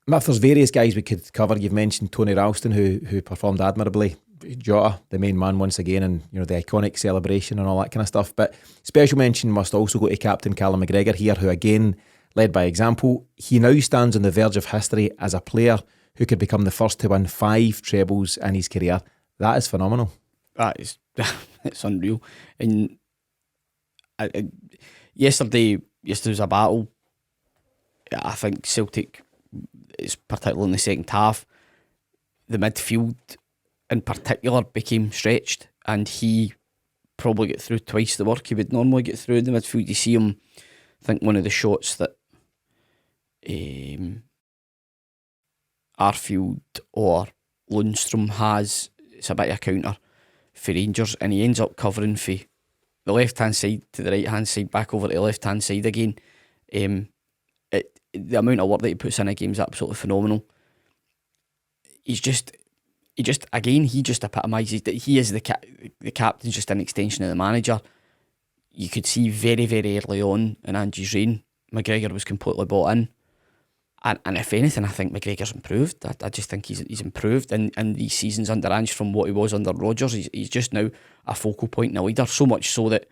Miff, there's various guys we could cover. You've mentioned Tony Ralston, who performed admirably. Jota, the main man once again, and the iconic celebration and all that kind of stuff. But special mention must also go to captain Callum McGregor here, who again led by example. He now stands on the verge of history as a player who could become the first to win 5 trebles in his career. That is phenomenal. That is, it's unreal. And yesterday was a battle. I think Celtic, is particularly in the second half, the midfield in particular became stretched, and he probably get through twice the work he would normally get through in the midfield. You see him, I think one of the shots that Arfield or Lundstrom has, it's a bit of a counter for Rangers, and he ends up covering for the left hand side to the right hand side, back over to the left hand side again. The amount of work that he puts in a game is absolutely phenomenal. He just epitomises that he is the captain, just an extension of the manager. You could see very, very early on in Ange's reign, McGregor was completely bought in. And if anything, I think McGregor's improved. I just think he's improved in these seasons under Ange from what he was under Rodgers. He's just now a focal point and a leader, so much so that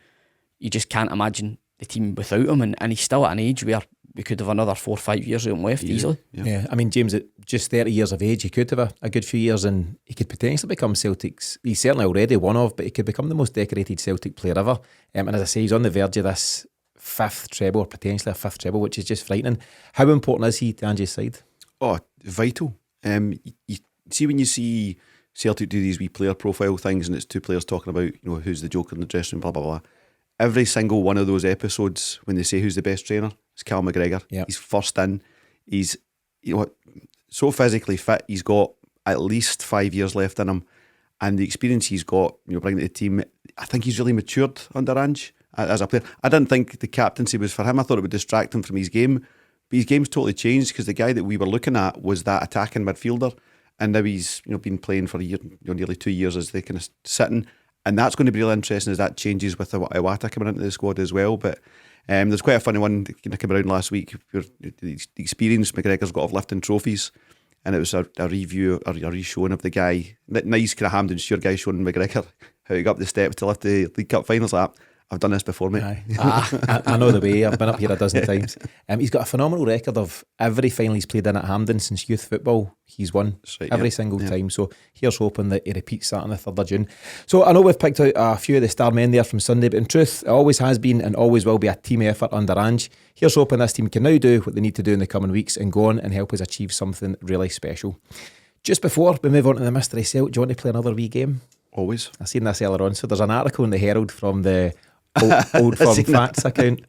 you just can't imagine the team without him. And he's still at an age where we could have another 4 or 5 years of him left easily. Yeah, I mean, James, at just 30 years of age, he could have a good few years, and he could potentially become Celtic's, he's certainly already one of, but he could become the most decorated Celtic player ever. And as I say, he's on the verge of this 5th treble, or potentially a 5th treble, which is just frightening. How important is he to Ange's side? Oh, vital. You see, when you see Celtic do these wee player profile things, and it's 2 players talking about, who's the joker in the dressing room, blah blah blah. Every single one of those episodes, when they say who's the best trainer, it's Callum McGregor. Yep. He's first in. He's so physically fit. He's got at least 5 years left in him, and the experience he's got, bringing to the team, I think he's really matured under Ange as a player. I didn't think the captaincy was for him. I thought it would distract him from his game, but his game's totally changed, because the guy that we were looking at was that attacking midfielder, and now he's been playing for a year, nearly 2 years as they kind of sitting, and that's going to be really interesting as that changes with Iwata coming into the squad as well. But there's quite a funny one that came around last week, where the experience McGregor's got of lifting trophies, and it was a review or a re-showing of the guy, nice kind of Hampden Shear guy showing McGregor how to go up the steps to lift the League Cup finals. I've done this before, mate. I know the way. I've been up here a dozen times. He's got a phenomenal record of every final he's played in at Hampden since youth football. He's won every single time. So here's hoping that he repeats that on the 3rd of June. So I know we've picked out a few of the star men there from Sunday, but in truth, it always has been and always will be a team effort under Ange. Here's hoping this team can now do what they need to do in the coming weeks and go on and help us achieve something really special. Just before we move on to the Mystery Celt, do you want to play another wee game? Always. I seen this earlier on. So there's an article in the Herald from the Old Firm Facts account,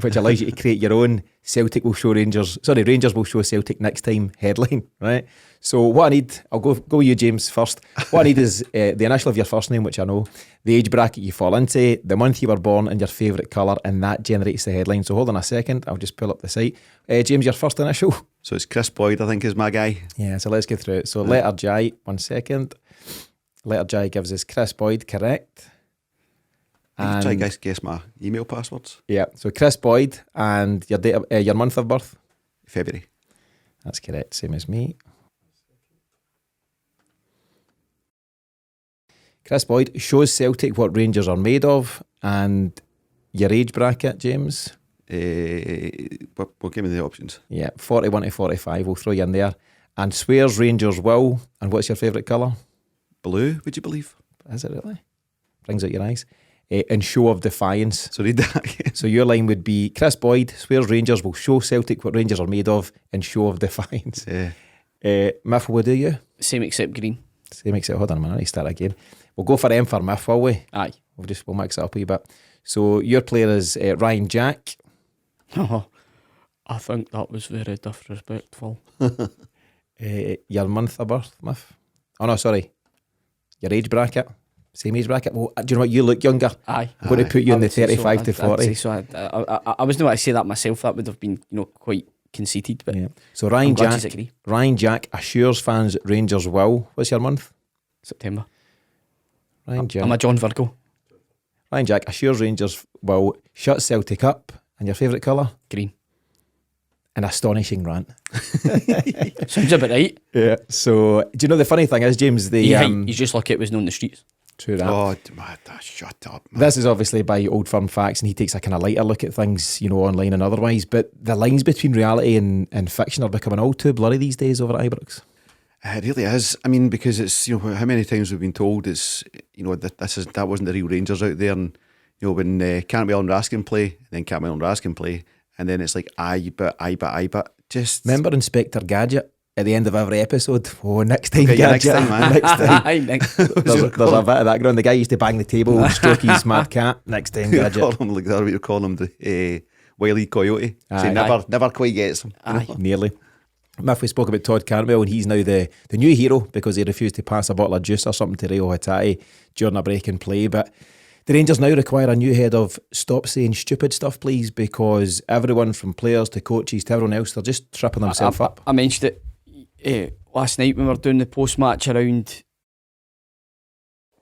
which allows you to create your own Rangers will show Celtic next time headline, right? So what I need, I'll go with you, James, first. What I need is the initial of your first name, which I know, the age bracket you fall into, the month you were born, and your favourite colour, and that generates the headline. So hold on a second, I'll just pull up the site. James, your first initial? So it's Chris Boyd, I think, is my guy. Yeah, so let's get through it. So letter J, 1 second. Letter J gives us Chris Boyd, correct. And try to guess my email passwords. Yeah, so Chris Boyd and your date of, your month of birth? February. That's correct, same as me. Chris Boyd shows Celtic what Rangers are made of, and your age bracket, James? Well, give me the options. Yeah, 41 to 45, we'll throw you in there. And swears Rangers will, and what's your favourite colour? Blue, would you believe? Is it really? Brings out your eyes. In show of defiance. So read that again. So your line would be, Chris Boyd swears Rangers will show Celtic what Rangers are made of in show of defiance. Yeah. Miff, what do you? Same except green. Same except, hold on a minute, I need to start again. We'll go for M for Miff, will we? Aye. We'll mix it up a wee bit. So your player is Ryan Jack. Oh, I think that was very disrespectful. Your month of birth, Miff? Oh no, sorry. Your age bracket. Same age bracket. Well, do you know what? You look younger. Aye. I'm going to put you in the 35 to 40. I'd say so. I wasn't about to say that myself. That would have been, quite conceited. But yeah. So Ryan Jack assures fans Rangers will. What's your month? September. Ryan Jack. I'm a John Virgo. Ryan Jack assures Rangers will shut Celtic up. And your favourite colour? Green. An astonishing rant. Sounds about right. Yeah. So do you know the funny thing is, James? He's just lucky it was known in the streets. True that. Oh, shut up, man. This is obviously by Old Firm Facts, and he takes a kind of lighter look at things, online and otherwise. But the lines between reality and fiction are becoming all too blurry these days over at Ibrox. It really is. I mean, because it's how many times we've been told it's that wasn't the real Rangers out there, and when Cantwell and Raskin play, then Cantwell and Raskin play, and then it's like but just remember Inspector Gadget at the end of every episode. Oh, next time, okay, Gadget. Next time, man. Next time. There's a bit of that going. The guy used to bang the table, stroke his mad cat. Next time, Gadget. Call him like that. We call him the Wily Coyote. So never quite gets him. Nearly. Miff, we spoke about Todd Cantwell, and he's now the new hero because he refused to pass a bottle of juice or something to Rio Hattati during a break in play. But the Rangers now require a new head of stop saying stupid stuff, please, because everyone from players to coaches to everyone else, they're just tripping themselves up. I mentioned it last night when we were doing the post-match around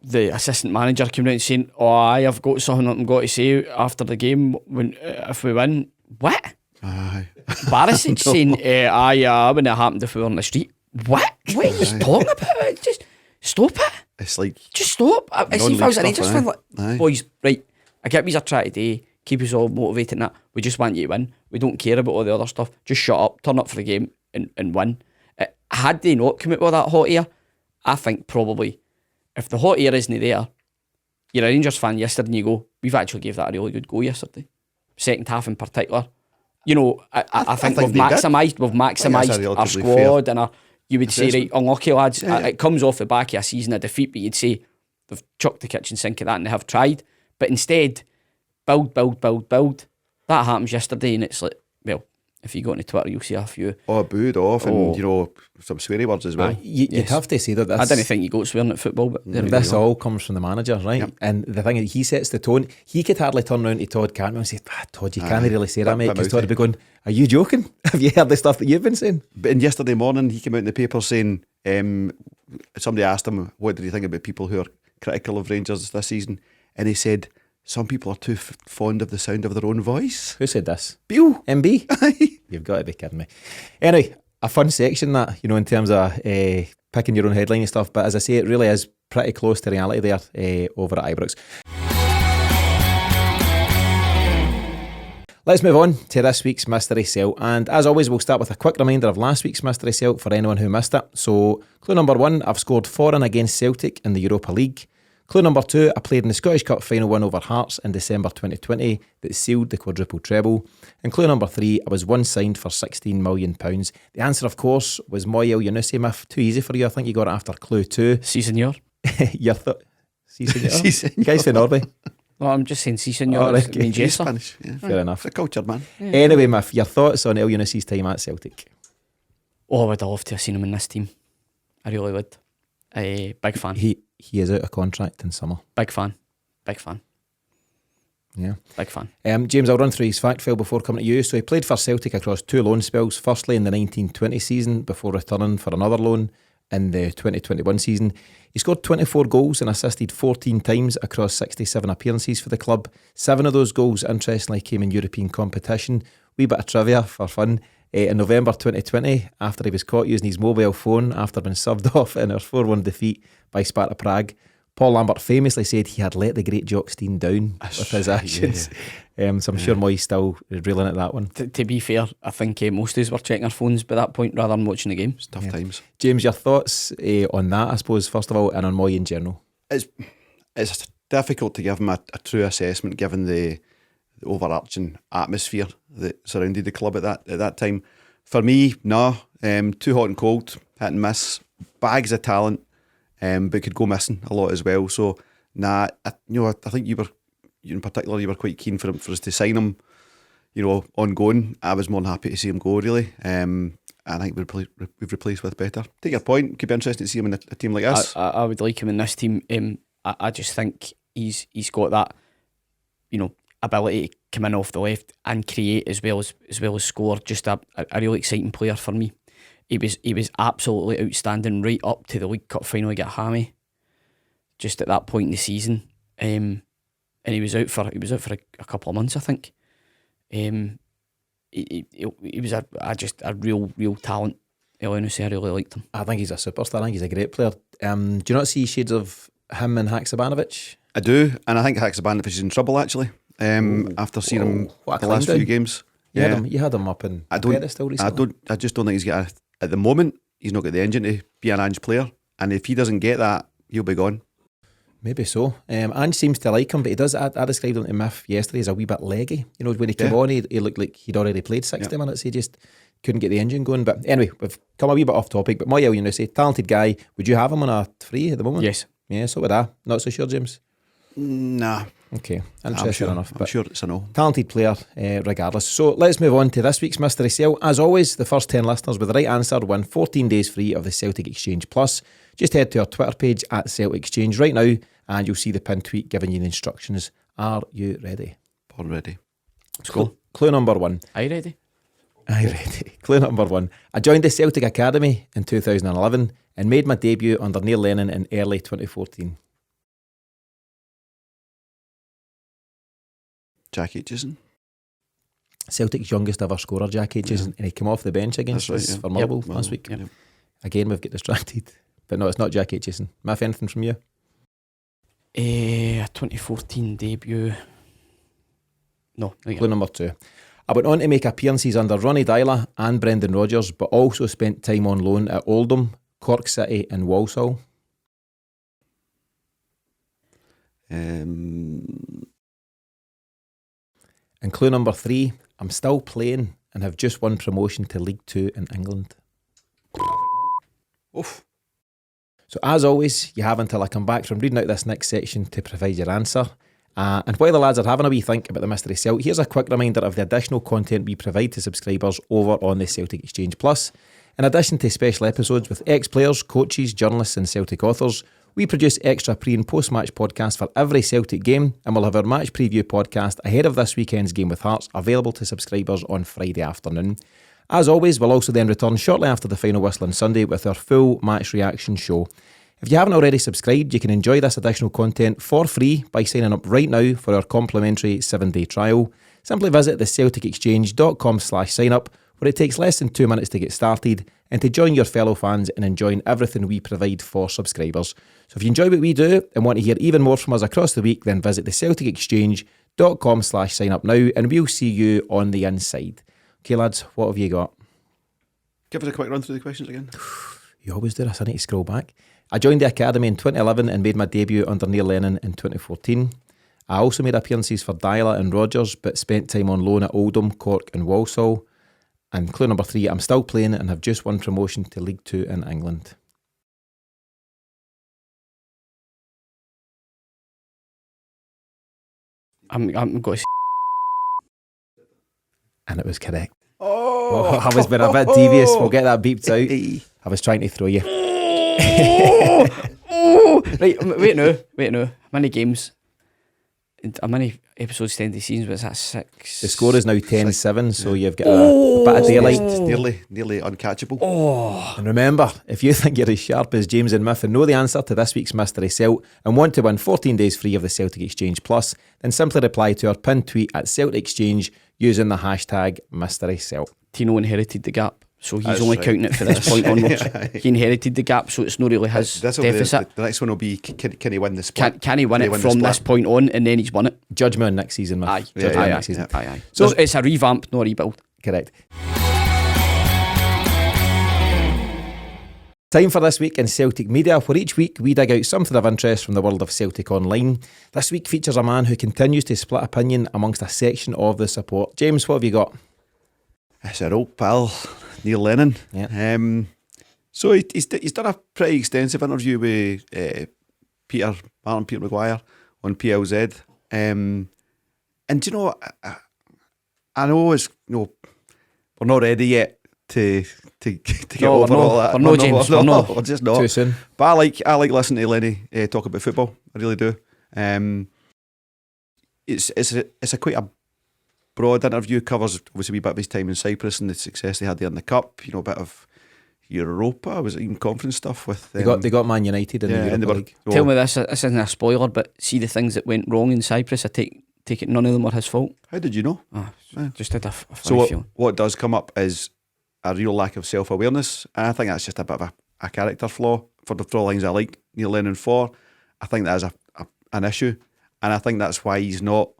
the assistant manager coming out and saying, I've got something I've got to say after the game if we win. What? Aye. Barisic saying, when it happened if we were on the street. What? What are you talking about? Just stop it. It's like just stop. I see if I was a Rangers fan, aye. Boys, right, I get what you're trying to do, keep us all motivated and that. We just want you to win. We don't care about all the other stuff. Just shut up, turn up for the game and win. Had they not come out with that hot air, I think probably if the hot air isn't there, you're a Rangers fan yesterday and you go, we've actually gave that a really good go yesterday. Second half in particular. I think we've maximised our squad fair. And you would say, right, unlucky lads, it comes off the back of a season of defeat, but you'd say they've chucked the kitchen sink at that and they have tried. But instead, build. That happens yesterday and it's like, well, if you go on Twitter, you'll see a few. Booed off and, some sweary words as well. You'd have to say that this... I didn't think you go swearing at football, but this all comes from the manager, right? Yep. And the thing is, he sets the tone. He could hardly turn around to Todd Cantwell and say, Todd, you can't really say that, mate, because Todd would be going, are you joking? Have you heard the stuff that you've been saying? But yesterday morning, he came out in the paper saying, somebody asked him, what did he think about people who are critical of Rangers this season? And he said, some people are too fond of the sound of their own voice. Who said this? Beale. MB? You've got to be kidding me. Anyway, a fun section that, in terms of picking your own headline and stuff. But as I say, it really is pretty close to reality there over at Ibrox. Let's move on to this week's Mystery Celt, and as always we'll start with a quick reminder of last week's Mystery Celt for anyone who missed it. So clue number 1, I've scored 4 against Celtic in the Europa League. Clue number 2, I played in the Scottish Cup final win over Hearts in December 2020 that sealed the quadruple treble. And clue number 3, I was once signed for £16 million. The answer of course was Moy El-Younousi. Myth, too easy for you, I think you got it after clue 2. Si senor. Your thought? Si senor? Si senor. Guys from Norway. Well, I'm just saying si senor. Oh, right, It means He's yes, sir. Spanish. Yeah. Fair enough. It's a cultured man. Anyway, Myth, your thoughts on El-Younousi's time at Celtic? Oh, I would have loved to have seen him in this team. I really would. Big fan. He is out of contract in summer. Big fan. Big fan. Yeah. Big fan. James, I'll run through his fact file before coming to you. So he played for Celtic across 2 loan spells, firstly in the 1920 season before returning for another loan in the 2021 season. He scored 24 goals and assisted 14 times across 67 appearances for the club. 7 of those goals, interestingly, came in European competition. Wee bit of trivia for fun. In November 2020, after he was caught using his mobile phone after being subbed off in our 4-1 defeat by Sparta Prague, Paul Lambert famously said he had let the great Jock Stein down with his actions. So I'm sure Moy's still reeling at that one. To be fair, I think most of us were checking our phones by that point rather than watching the game. It's tough times. James, your thoughts on that, I suppose, first of all, and on Moy in general? It's difficult to give him a true assessment given the overarching atmosphere that surrounded the club at that time. For me, too hot and cold, hit and miss, bags of talent, but could go missing a lot as well. So I think you in particular were quite keen for us to sign him, ongoing. I was more than happy to see him go, really. I think we've replaced with better. Take your point. Could be interesting to see him in a team like us. I would like him in this team. I just think he's got that, ability to come in off the left and create as well as score. Just a really exciting player for me. He was absolutely outstanding right up to the League Cup final against Hammy. Just at that point in the season, and he was out for a couple of months, I think. He was a real talent. El-Younousi, I really liked him. I think he's a superstar. I think he's a great player. Do you not see shades of him and Haksabanovic? I do, and I think Haksabanovic is in trouble actually. After seeing him the last few games, you had him up in pedestal recently. I just don't think he's got at the moment. He's not got the engine to be an Ange player, and if he doesn't get that, he'll be gone. Maybe so. Ange seems to like him, but he does. I described him to Miff yesterday as a wee bit leggy. When he came on, he looked like he'd already played 60 minutes. He just couldn't get the engine going. But anyway, we've come a wee bit off topic. But Moy El-Younousi, talented guy. Would you have him on a free at the moment? Yes. Yeah, so would I. Not so sure, James? Nah. Okay, interesting enough. I'm sure it's a no. Talented player, regardless. So let's move on to this week's Mystery Celt. As always, the first 10 listeners with the right answer win 14 days free of the Celtic Exchange Plus. Just head to our Twitter page at Celtic Exchange right now, and you'll see the pinned tweet giving you the instructions. Are you ready? Born ready. Let's go. Clue number 1. Are you ready? Are you ready? Clue number 1. I joined the Celtic Academy in 2011 and made my debut under Neil Lennon in early 2014. Jack Aitchison. Celtic's youngest ever scorer, Jack Aitchison, and he came off the bench against us for Motherwell last week. Yep. Again, we've got distracted. But no, it's not Jack Aitchison. Matt, anything from you? 2014 debut. No. Clue number 2. I went on to make appearances under Ronnie Dyla and Brendan Rodgers, but also spent time on loan at Oldham, Cork City and Walsall. And clue number 3, I'm still playing and have just won promotion to League 2 in England. Oof. So as always, you have until I come back from reading out this next section to provide your answer. And while the lads are having a wee think about the Mystery Celt, here's a quick reminder of the additional content we provide to subscribers over on the Celtic Exchange Plus. In addition to special episodes with ex-players, coaches, journalists and Celtic authors, we produce extra pre- and post-match podcasts for every Celtic game, and we'll have our match preview podcast ahead of this weekend's game with Hearts available to subscribers on Friday afternoon. As always, we'll also then return shortly after the final whistle on Sunday with our full match reaction show. If you haven't already subscribed, you can enjoy this additional content for free by signing up right now for our complimentary 7-day trial. Simply visit thecelticexchange.com/sign-up, where it takes less than 2 minutes to get started and to join your fellow fans in enjoying everything we provide for subscribers. So if you enjoy what we do and want to hear even more from us across the week, then visit thecelticexchange.com/sign up now and we'll see you on the inside. Okay, lads, what have you got? Give us a quick run through the questions again. You always do this, I need to scroll back. I joined the academy in 2011 and made my debut under Neil Lennon in 2014. I also made appearances for Dyla and Rogers, but spent time on loan at Oldham, Cork and Walsall. And clue number 3, I'm still playing and have just won promotion to League 2 in England. I'm going to And it was correct. Oh, I was being a bit devious. We'll get that beeped out. I was trying to throw you. Right, wait now. How many games? How many episodes to end the season? Was that 6? The score is now 10-7, so you've got a bit of daylight. It's nearly uncatchable. And remember, if you think you're as sharp as James and Miff and know the answer to this week's Mystery Celt and want to win 14 days free of the Celtic Exchange Plus, then simply reply to our pinned tweet at Celtic Exchange using the hashtag Mystery Celt. Tino inherited the gap, so he's That's only right. counting it for this point onwards. He inherited the gap, so it's not really his deficit. The next one will be can he win the split? Can he win it from this point on, and then he's won it? Judgment next season, Miff. Aye. Judgment next season. Aye. So So it's a revamp, not a rebuild. correct. Time for This Week in Celtic Media, where each week we dig out something of interest from the world of Celtic online. This week features a man who continues to split opinion amongst a section of the support. James, what have you got? It's our old pal Neil Lennon. Yeah. So he's done a pretty extensive interview with Peter Maguire on PLZ. And do you know, I know it's we're not ready yet to get No, over we're all not. that. We're not, James, we're not. We're just not. Too soon. But I like listening to Lenny talk about football. I really do. It's a quite a broad interview. Covers obviously a wee bit of his time in Cyprus and the success they had there in the Cup. You know, a bit of Europa. Was it even conference stuff with? They got Man United in the and they Europa were- League. well, Tell me this isn't a spoiler, but see the things that went wrong in Cyprus, I take it none of them were his fault. How did you know? Just had a funny So what, feeling. what does come up is a real lack of self-awareness, and I think that's just a bit of a character flaw for the throw lines I like Neil Lennon for. I think that is an issue, and I think that's why he's not.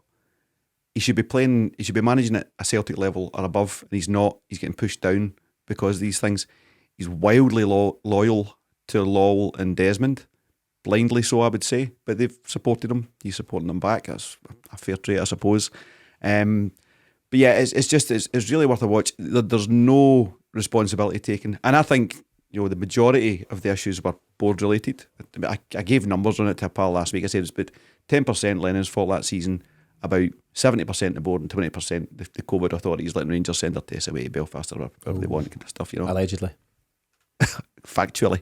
He should be managing at a Celtic level or above, and he's not. He's getting pushed down because of these things. He's wildly loyal to Lowell and Desmond, blindly so, I would say, but they've supported him. He's supporting them back. That's a fair trait, I suppose. But yeah, it's really worth a watch. There's no responsibility taken, and I think the majority of the issues were board related. I gave numbers on it to a pal last week. I said it's about 10% Lennon's fault that season, about 70% the board, and 20% the COVID authorities letting Rangers send their tests away to Belfast or wherever they want, kind of stuff. Allegedly. Factually.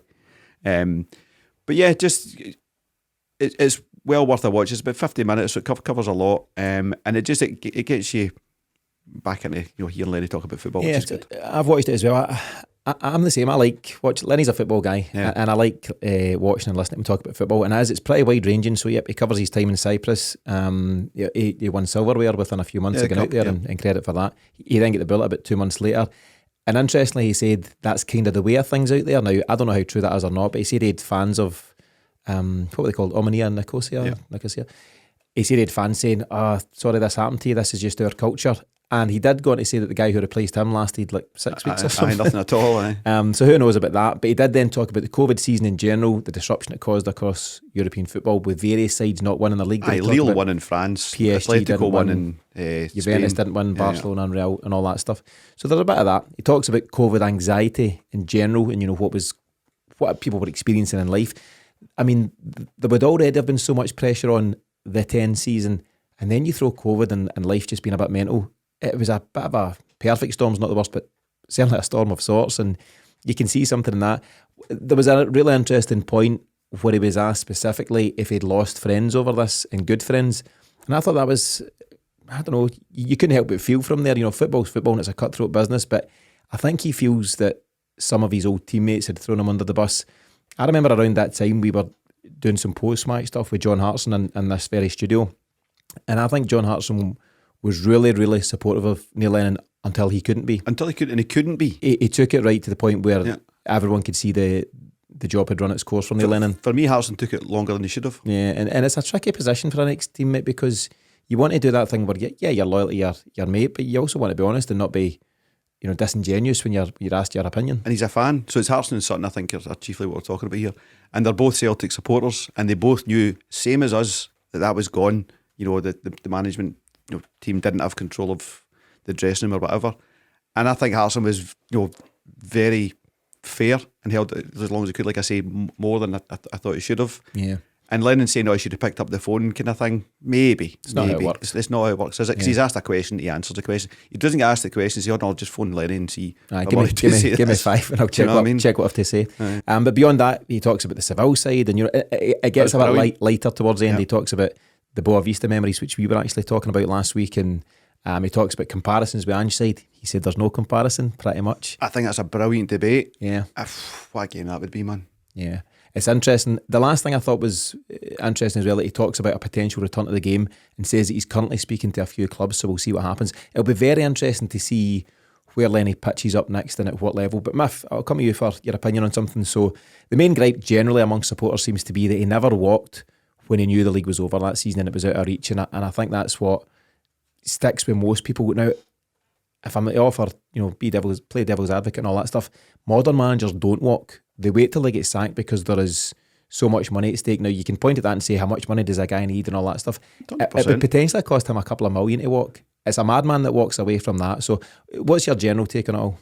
But yeah, it's well worth a watch. It's about 50 minutes, so it covers a lot, and it gets you back into hearing Lenny talk about football, Yeah, which is good. I've watched it as well. I'm the same. I like watching. Lenny's a football guy, and I like watching and listening to him talk about football. And as it's pretty wide ranging, so yep, he covers his time in Cyprus. He won silverware within a few months of getting out there, and credit for that. He then got the bullet about 2 months later. And interestingly, he said that's kind of the way of things out there now. I don't know how true that is or not, but he said he had fans of what were they called, Omonia and Nicosia. He said he had fans saying, sorry this happened to you, this is just our culture. And he did go on to say that the guy who replaced him lasted like 6 weeks or something. Nothing at all. So who knows about that? But he did then talk about the COVID season in general, the disruption it caused across European football, with various sides not winning the league. Lille won in France, PSG Atletico won in Juventus Spain. didn't win, Barcelona and Real and all that stuff. So there's a bit of that. He talks about COVID anxiety in general, and what people were experiencing in life. I mean, there would already have been so much pressure on the 10 season, and then you throw COVID and life just being a bit mental. It was a bit of a perfect storm's not the worst, but certainly a storm of sorts, and you can see something in that. There was a really interesting point where he was asked specifically if he'd lost friends over this, and good friends, and I thought that was, I don't know, you couldn't help but feel from there. Football's football and it's a cutthroat business, but I think he feels that some of his old teammates had thrown him under the bus. I remember around that time we were doing some post-match stuff with John Hartson in this very studio, and I think John Hartson was really, really supportive of Neil Lennon until he couldn't be. Until he could, and he couldn't be. He took it right to the point where everyone could see the job had run its course for Neil Lennon. For me, Harrison took it longer than he should have. Yeah, and it's a tricky position for an ex-teammate because you want to do that thing where you're loyal to your mate, but you also want to be honest and not be, disingenuous when you're asked your opinion. And he's a fan, so it's Harrison and Sutton, I think, are chiefly what we're talking about here. And they're both Celtic supporters, and they both knew, same as us, that was gone. The management team didn't have control of the dressing room or whatever. And I think Harrison was, very fair and held it as long as he could. Like I say, more than I thought he should have. Yeah. And Lennon saying, he should have picked up the phone kind of thing. Maybe. It's not how it works. It's not how it works, is it? Because he's asked a question, he answers the question. He doesn't get asked the question, so I'll just phone Lennon and see. Give me 5 and I'll check what I have to say. But beyond that, he talks about the Seville side, and it gets a bit lighter towards the end. He talks about the Boa Vista memories, which we were actually talking about last week, and he talks about comparisons with Ange's side. He said there's no comparison, pretty much. I think that's a brilliant debate. Yeah. What a game that would be, man. Yeah. It's interesting. The last thing I thought was interesting as well, that he talks about a potential return to the game and says that he's currently speaking to a few clubs, so we'll see what happens. It'll be very interesting to see where Lenny pitches up next and at what level. But Miff, I'll come to you for your opinion on something. So the main gripe generally among supporters seems to be that he never walked when he knew the league was over that season and it was out of reach, and I think that's what sticks with most people. Now, if I'm to offer, play devil's advocate and all that stuff, modern managers don't walk. They wait till they get sacked because there is so much money at stake. Now, you can point at that and say, how much money does a guy need and all that stuff. 100%. It would potentially cost him a couple of million to walk. It's a madman that walks away from that. So what's your general take on it all?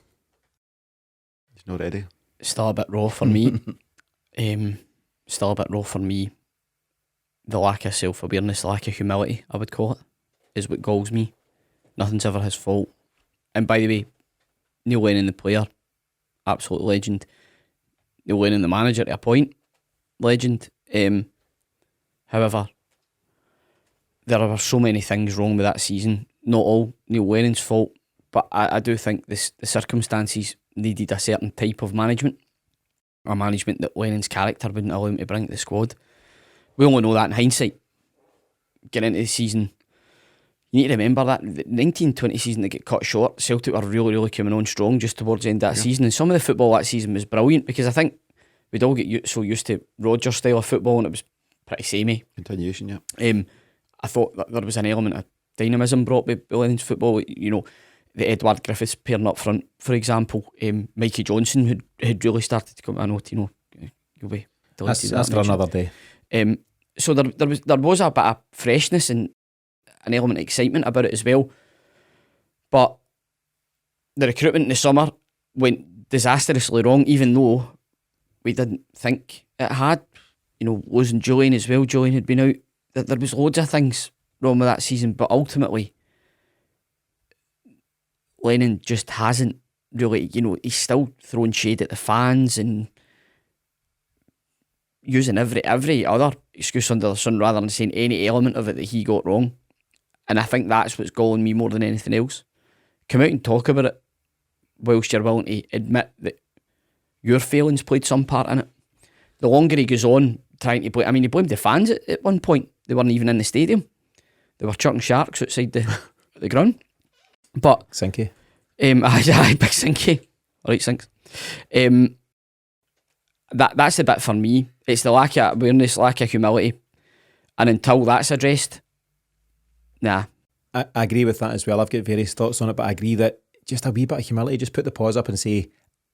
He's not ready. Still a bit raw for me. Still a bit raw for me. The lack of self-awareness, the lack of humility, I would call it, is what galls me. Nothing's ever his fault. And by the way, Neil Lennon, the player, absolute legend. Neil Lennon, the manager, to a point, legend. However, there were so many things wrong with that season. Not all Neil Lennon's fault, but I do think the circumstances needed a certain type of management. A management that Lennon's character wouldn't allow him to bring to the squad. We only know that in hindsight. Getting into the season, you need to remember that the 1920 season that got cut short, Celtic were really, really coming on strong just towards the end of that season, and some of the football that season was brilliant because I think we'd all get so used to Rodgers' style of football and it was pretty samey. Continuation, yeah. I thought that there was an element of dynamism brought by Lennon's football. The Edward Griffiths pairing up front, for example, Mikey Johnson had really started to come. I know, you'll be delighted. That's for another day. So there was a bit of freshness and an element of excitement about it as well. But the recruitment in the summer went disastrously wrong, even though we didn't think it had. Losing Julian as well. Julian had been out. There was loads of things wrong with that season, but ultimately Lennon just hasn't really, he's still throwing shade at the fans and using every other excuse under the sun rather than saying any element of it that he got wrong. And I think that's what's galling me more than anything else. Come out and talk about it whilst you're willing to admit that your failings played some part in it. The longer he goes on trying to blame, he blamed the fans at one point. They weren't even in the stadium. They were chucking sharks outside the ground. But Sinky. Big Sinky. Alright, Sinks. That's the bit for me. It's the lack of awareness, lack of humility. And until that's addressed, nah. I agree with that as well. I've got various thoughts on it, but I agree that just a wee bit of humility, just put the pause up and say,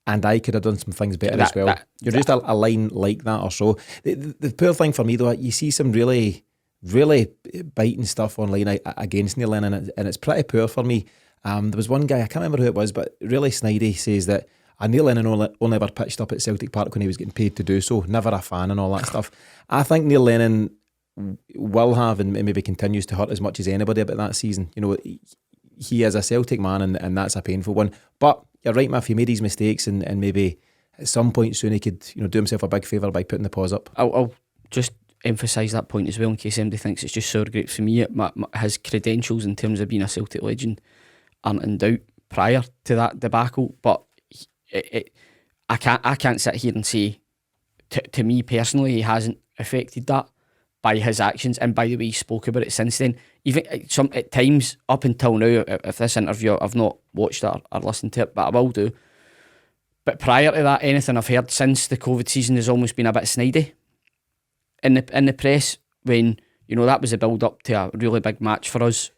and I could have done some things better as well. You're just a line like that or so. The poor thing for me though, you see some really, really biting stuff online against Neil Lennon, and it's pretty poor for me. There was one guy, I can't remember who it was, but really snidey, says that Neil Lennon only ever pitched up at Celtic Park when he was getting paid to do so, never a fan and all that stuff. I think Neil Lennon will have and maybe continues to hurt as much as anybody about that season. He is a Celtic man and that's a painful one. But you're right, Matt, he made his mistakes and maybe at some point soon he could do himself a big favour by putting the pause up. I'll just emphasise that point as well in case anybody thinks it's just sour grapes for me. His credentials in terms of being a Celtic legend aren't in doubt prior to that debacle, but I can't sit here and say to me personally he hasn't affected that by his actions, and by the way he spoke about it since then. even at times up until now, if this interview I've not watched it or listened to it, but I will do. But prior to that, anything I've heard since the COVID season has almost been a bit snidey in the press, when, you know, that was a build up to a really big match for us,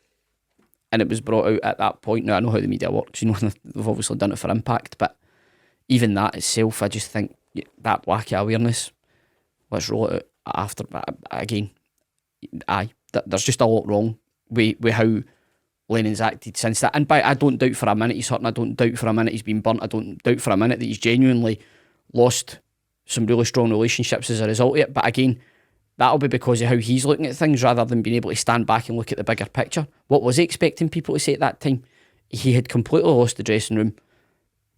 and it was brought out at that point. Now I know how the media works, you know, they've obviously done it for impact, but even that itself, I just think that lack of awareness, let's roll it out after. Again, there's just a lot wrong with how Lennon's acted since that. And I don't doubt for a minute he's hurting. I don't doubt for a minute he's been burnt. I don't doubt for a minute that he's genuinely lost some really strong relationships as a result of it. But again, that'll be because of how he's looking at things rather than being able to stand back and look at the bigger picture. What was he expecting people to say at that time? He had completely lost the dressing room.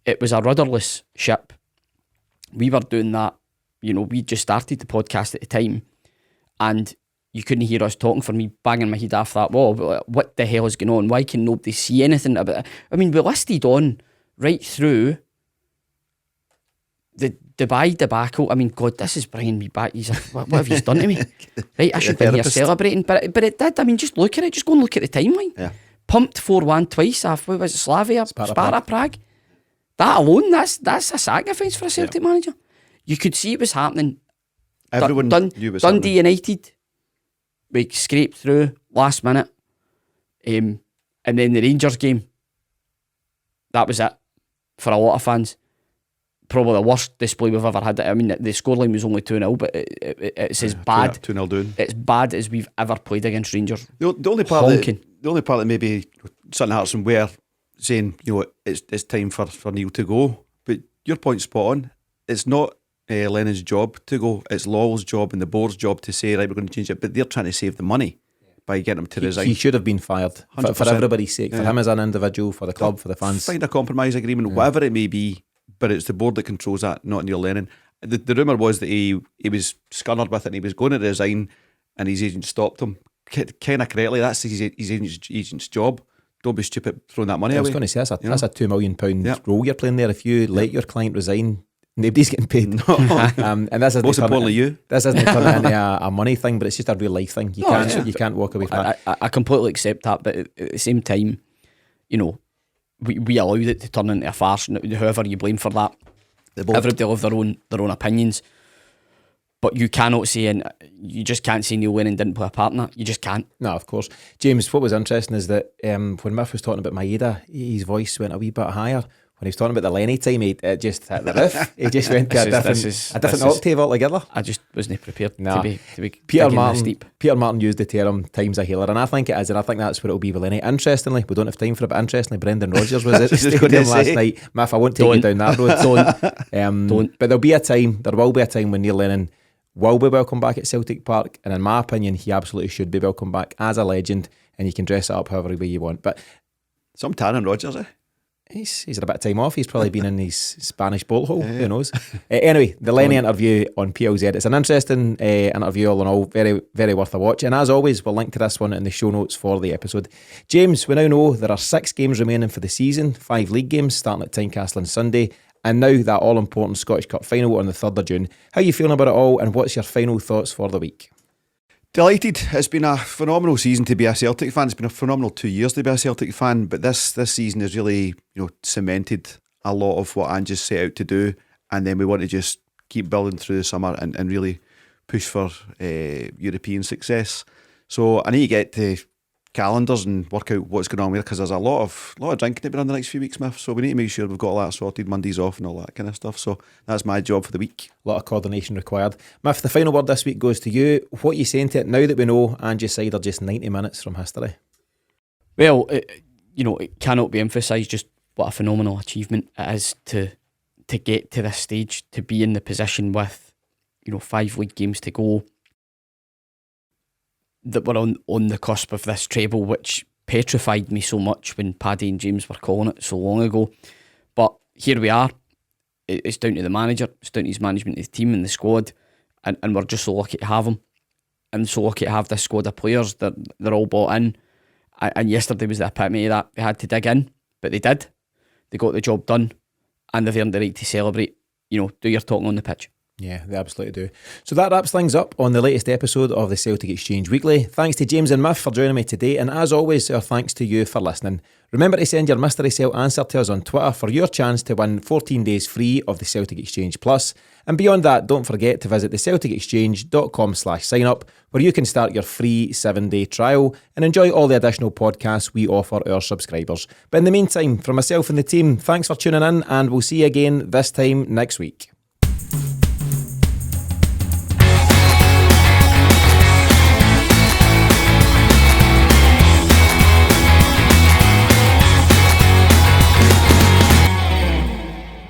It was a rudderless ship. We were doing that, you know, we just started the podcast at the time, and you couldn't hear us talking for me banging my head off that wall. What the hell is going on? Why can nobody see anything about it? I mean, we listed on right through the Dubai debacle. I mean, God, this is bringing me back. He's like, what have you done to me? Right, I should be here celebrating. But it did. I mean, just look at it. Just go and look at the timeline. Yeah. Pumped 4-1 twice off, what was it, Slavia, Sparta Prague. That alone, that's a sacrifice for a Celtic manager. You could see it was happening. Everyone knew it was Dundee happening. United, we scraped through last minute. And then the Rangers game, that was it for a lot of fans. Probably the worst display we've ever had. I mean, the scoreline was only 2-0, but it's as bad. 2-0 down. It's bad as we've ever played against Rangers. The only part that maybe something Hartson were saying, you know, it's time for Neil to go. But your point's spot on. It's not Lennon's job to go. It's Lawwell's job and the board's job to say, right, we're going to change it. But they're trying to save the money by getting him to resign. He should have been fired for everybody's sake, for him as an individual, for the club, for the fans. Find a compromise agreement, whatever it may be. But it's the board that controls that, not Neil Lennon. The rumour was that he was scunnered with it and he was going to resign, and his agent stopped him. Kind of correctly, that's his agent's job. Don't be stupid throwing that money away. I was going to say, that's a £2 million role you're playing there. If you let your client resign, nobody's getting paid. No. And this isn't most importantly, you. This isn't turning into a money thing, but it's just a real life thing. You can't walk away from that. I completely accept that, but at the same time, you know, we allowed it to turn into a farce. Whoever you blame for that, everybody will have their own opinions. But you cannot say, and you just can't say Neil Lennon didn't play a part in that. You just can't. No, of course. James, what was interesting is that when Miff was talking about Maeda, his voice went a wee bit higher. When he was talking about the Lenny time, it just hit the roof. He just went to a different octave altogether. I just wasn't prepared to be Peter Martin used the term time's a healer, and I think it is, and I think that's what it'll be with Lenny. Interestingly, we don't have time for it, but interestingly, Brendan Rodgers was at the stadium last night. Miff, I won't take you down that road. Don't. But there will be a time when Neil Lennon will be welcome back at Celtic Park, and in my opinion, he absolutely should be welcome back as a legend, and you can dress it up however way you want. But some tanning Rodgers, eh? He's had a bit of time off. He's probably been in his Spanish bolt hole. Who knows? Anyway, the Lenny interview on PLZ. It's an interesting interview all in all. Very, very worth a watch. And as always, we'll link to this one in the show notes for the episode. James, we now know there are 6 games remaining for the season. 5 league games starting at Tynecastle on Sunday. And now that all-important Scottish Cup final on the 3rd of June. How are you feeling about it all, and what's your final thoughts for the week? Delighted. It's been a phenomenal season to be a Celtic fan. It's been a phenomenal 2 years to be a Celtic fan, but this season has really, cemented a lot of what Ange set out to do, and then we want to just keep building through the summer and really push for European success. So I need to get to calendars and work out what's going on there, because there's a lot of drinking to be done the next few weeks, Miff. So we need to make sure we've got all that sorted, Mondays off and all that kind of stuff. So that's my job for the week. A lot of coordination required. Miff, the final word this week goes to you. What are you saying to it now that we know Ange's side are just 90 minutes from history? Well, it cannot be emphasised just what a phenomenal achievement it is to get to this stage, to be in the position with 5 league games to go, that we're on the cusp of this treble, which petrified me so much when Paddy and James were calling it so long ago. But here we are. It's down to the manager, it's down to his management of the team and the squad, and we're just so lucky to have him, and so lucky to have this squad of players that they're all bought in. And yesterday was the epitome of that. They had to dig in, but they did. They got the job done, and they've earned the right to celebrate. Do your talking on the pitch. Yeah, they absolutely do. So that wraps things up on the latest episode of the Celtic Exchange Weekly. Thanks to James and Miff for joining me today, and as always, our thanks to you for listening. Remember to send your Mystery Cell answer to us on Twitter for your chance to win 14 days free of the Celtic Exchange Plus. And beyond that, don't forget to visit thecelticexchange.com/sign-up, where you can start your free 7-day trial and enjoy all the additional podcasts we offer our subscribers. But in the meantime, from myself and the team, thanks for tuning in, and we'll see you again this time next week.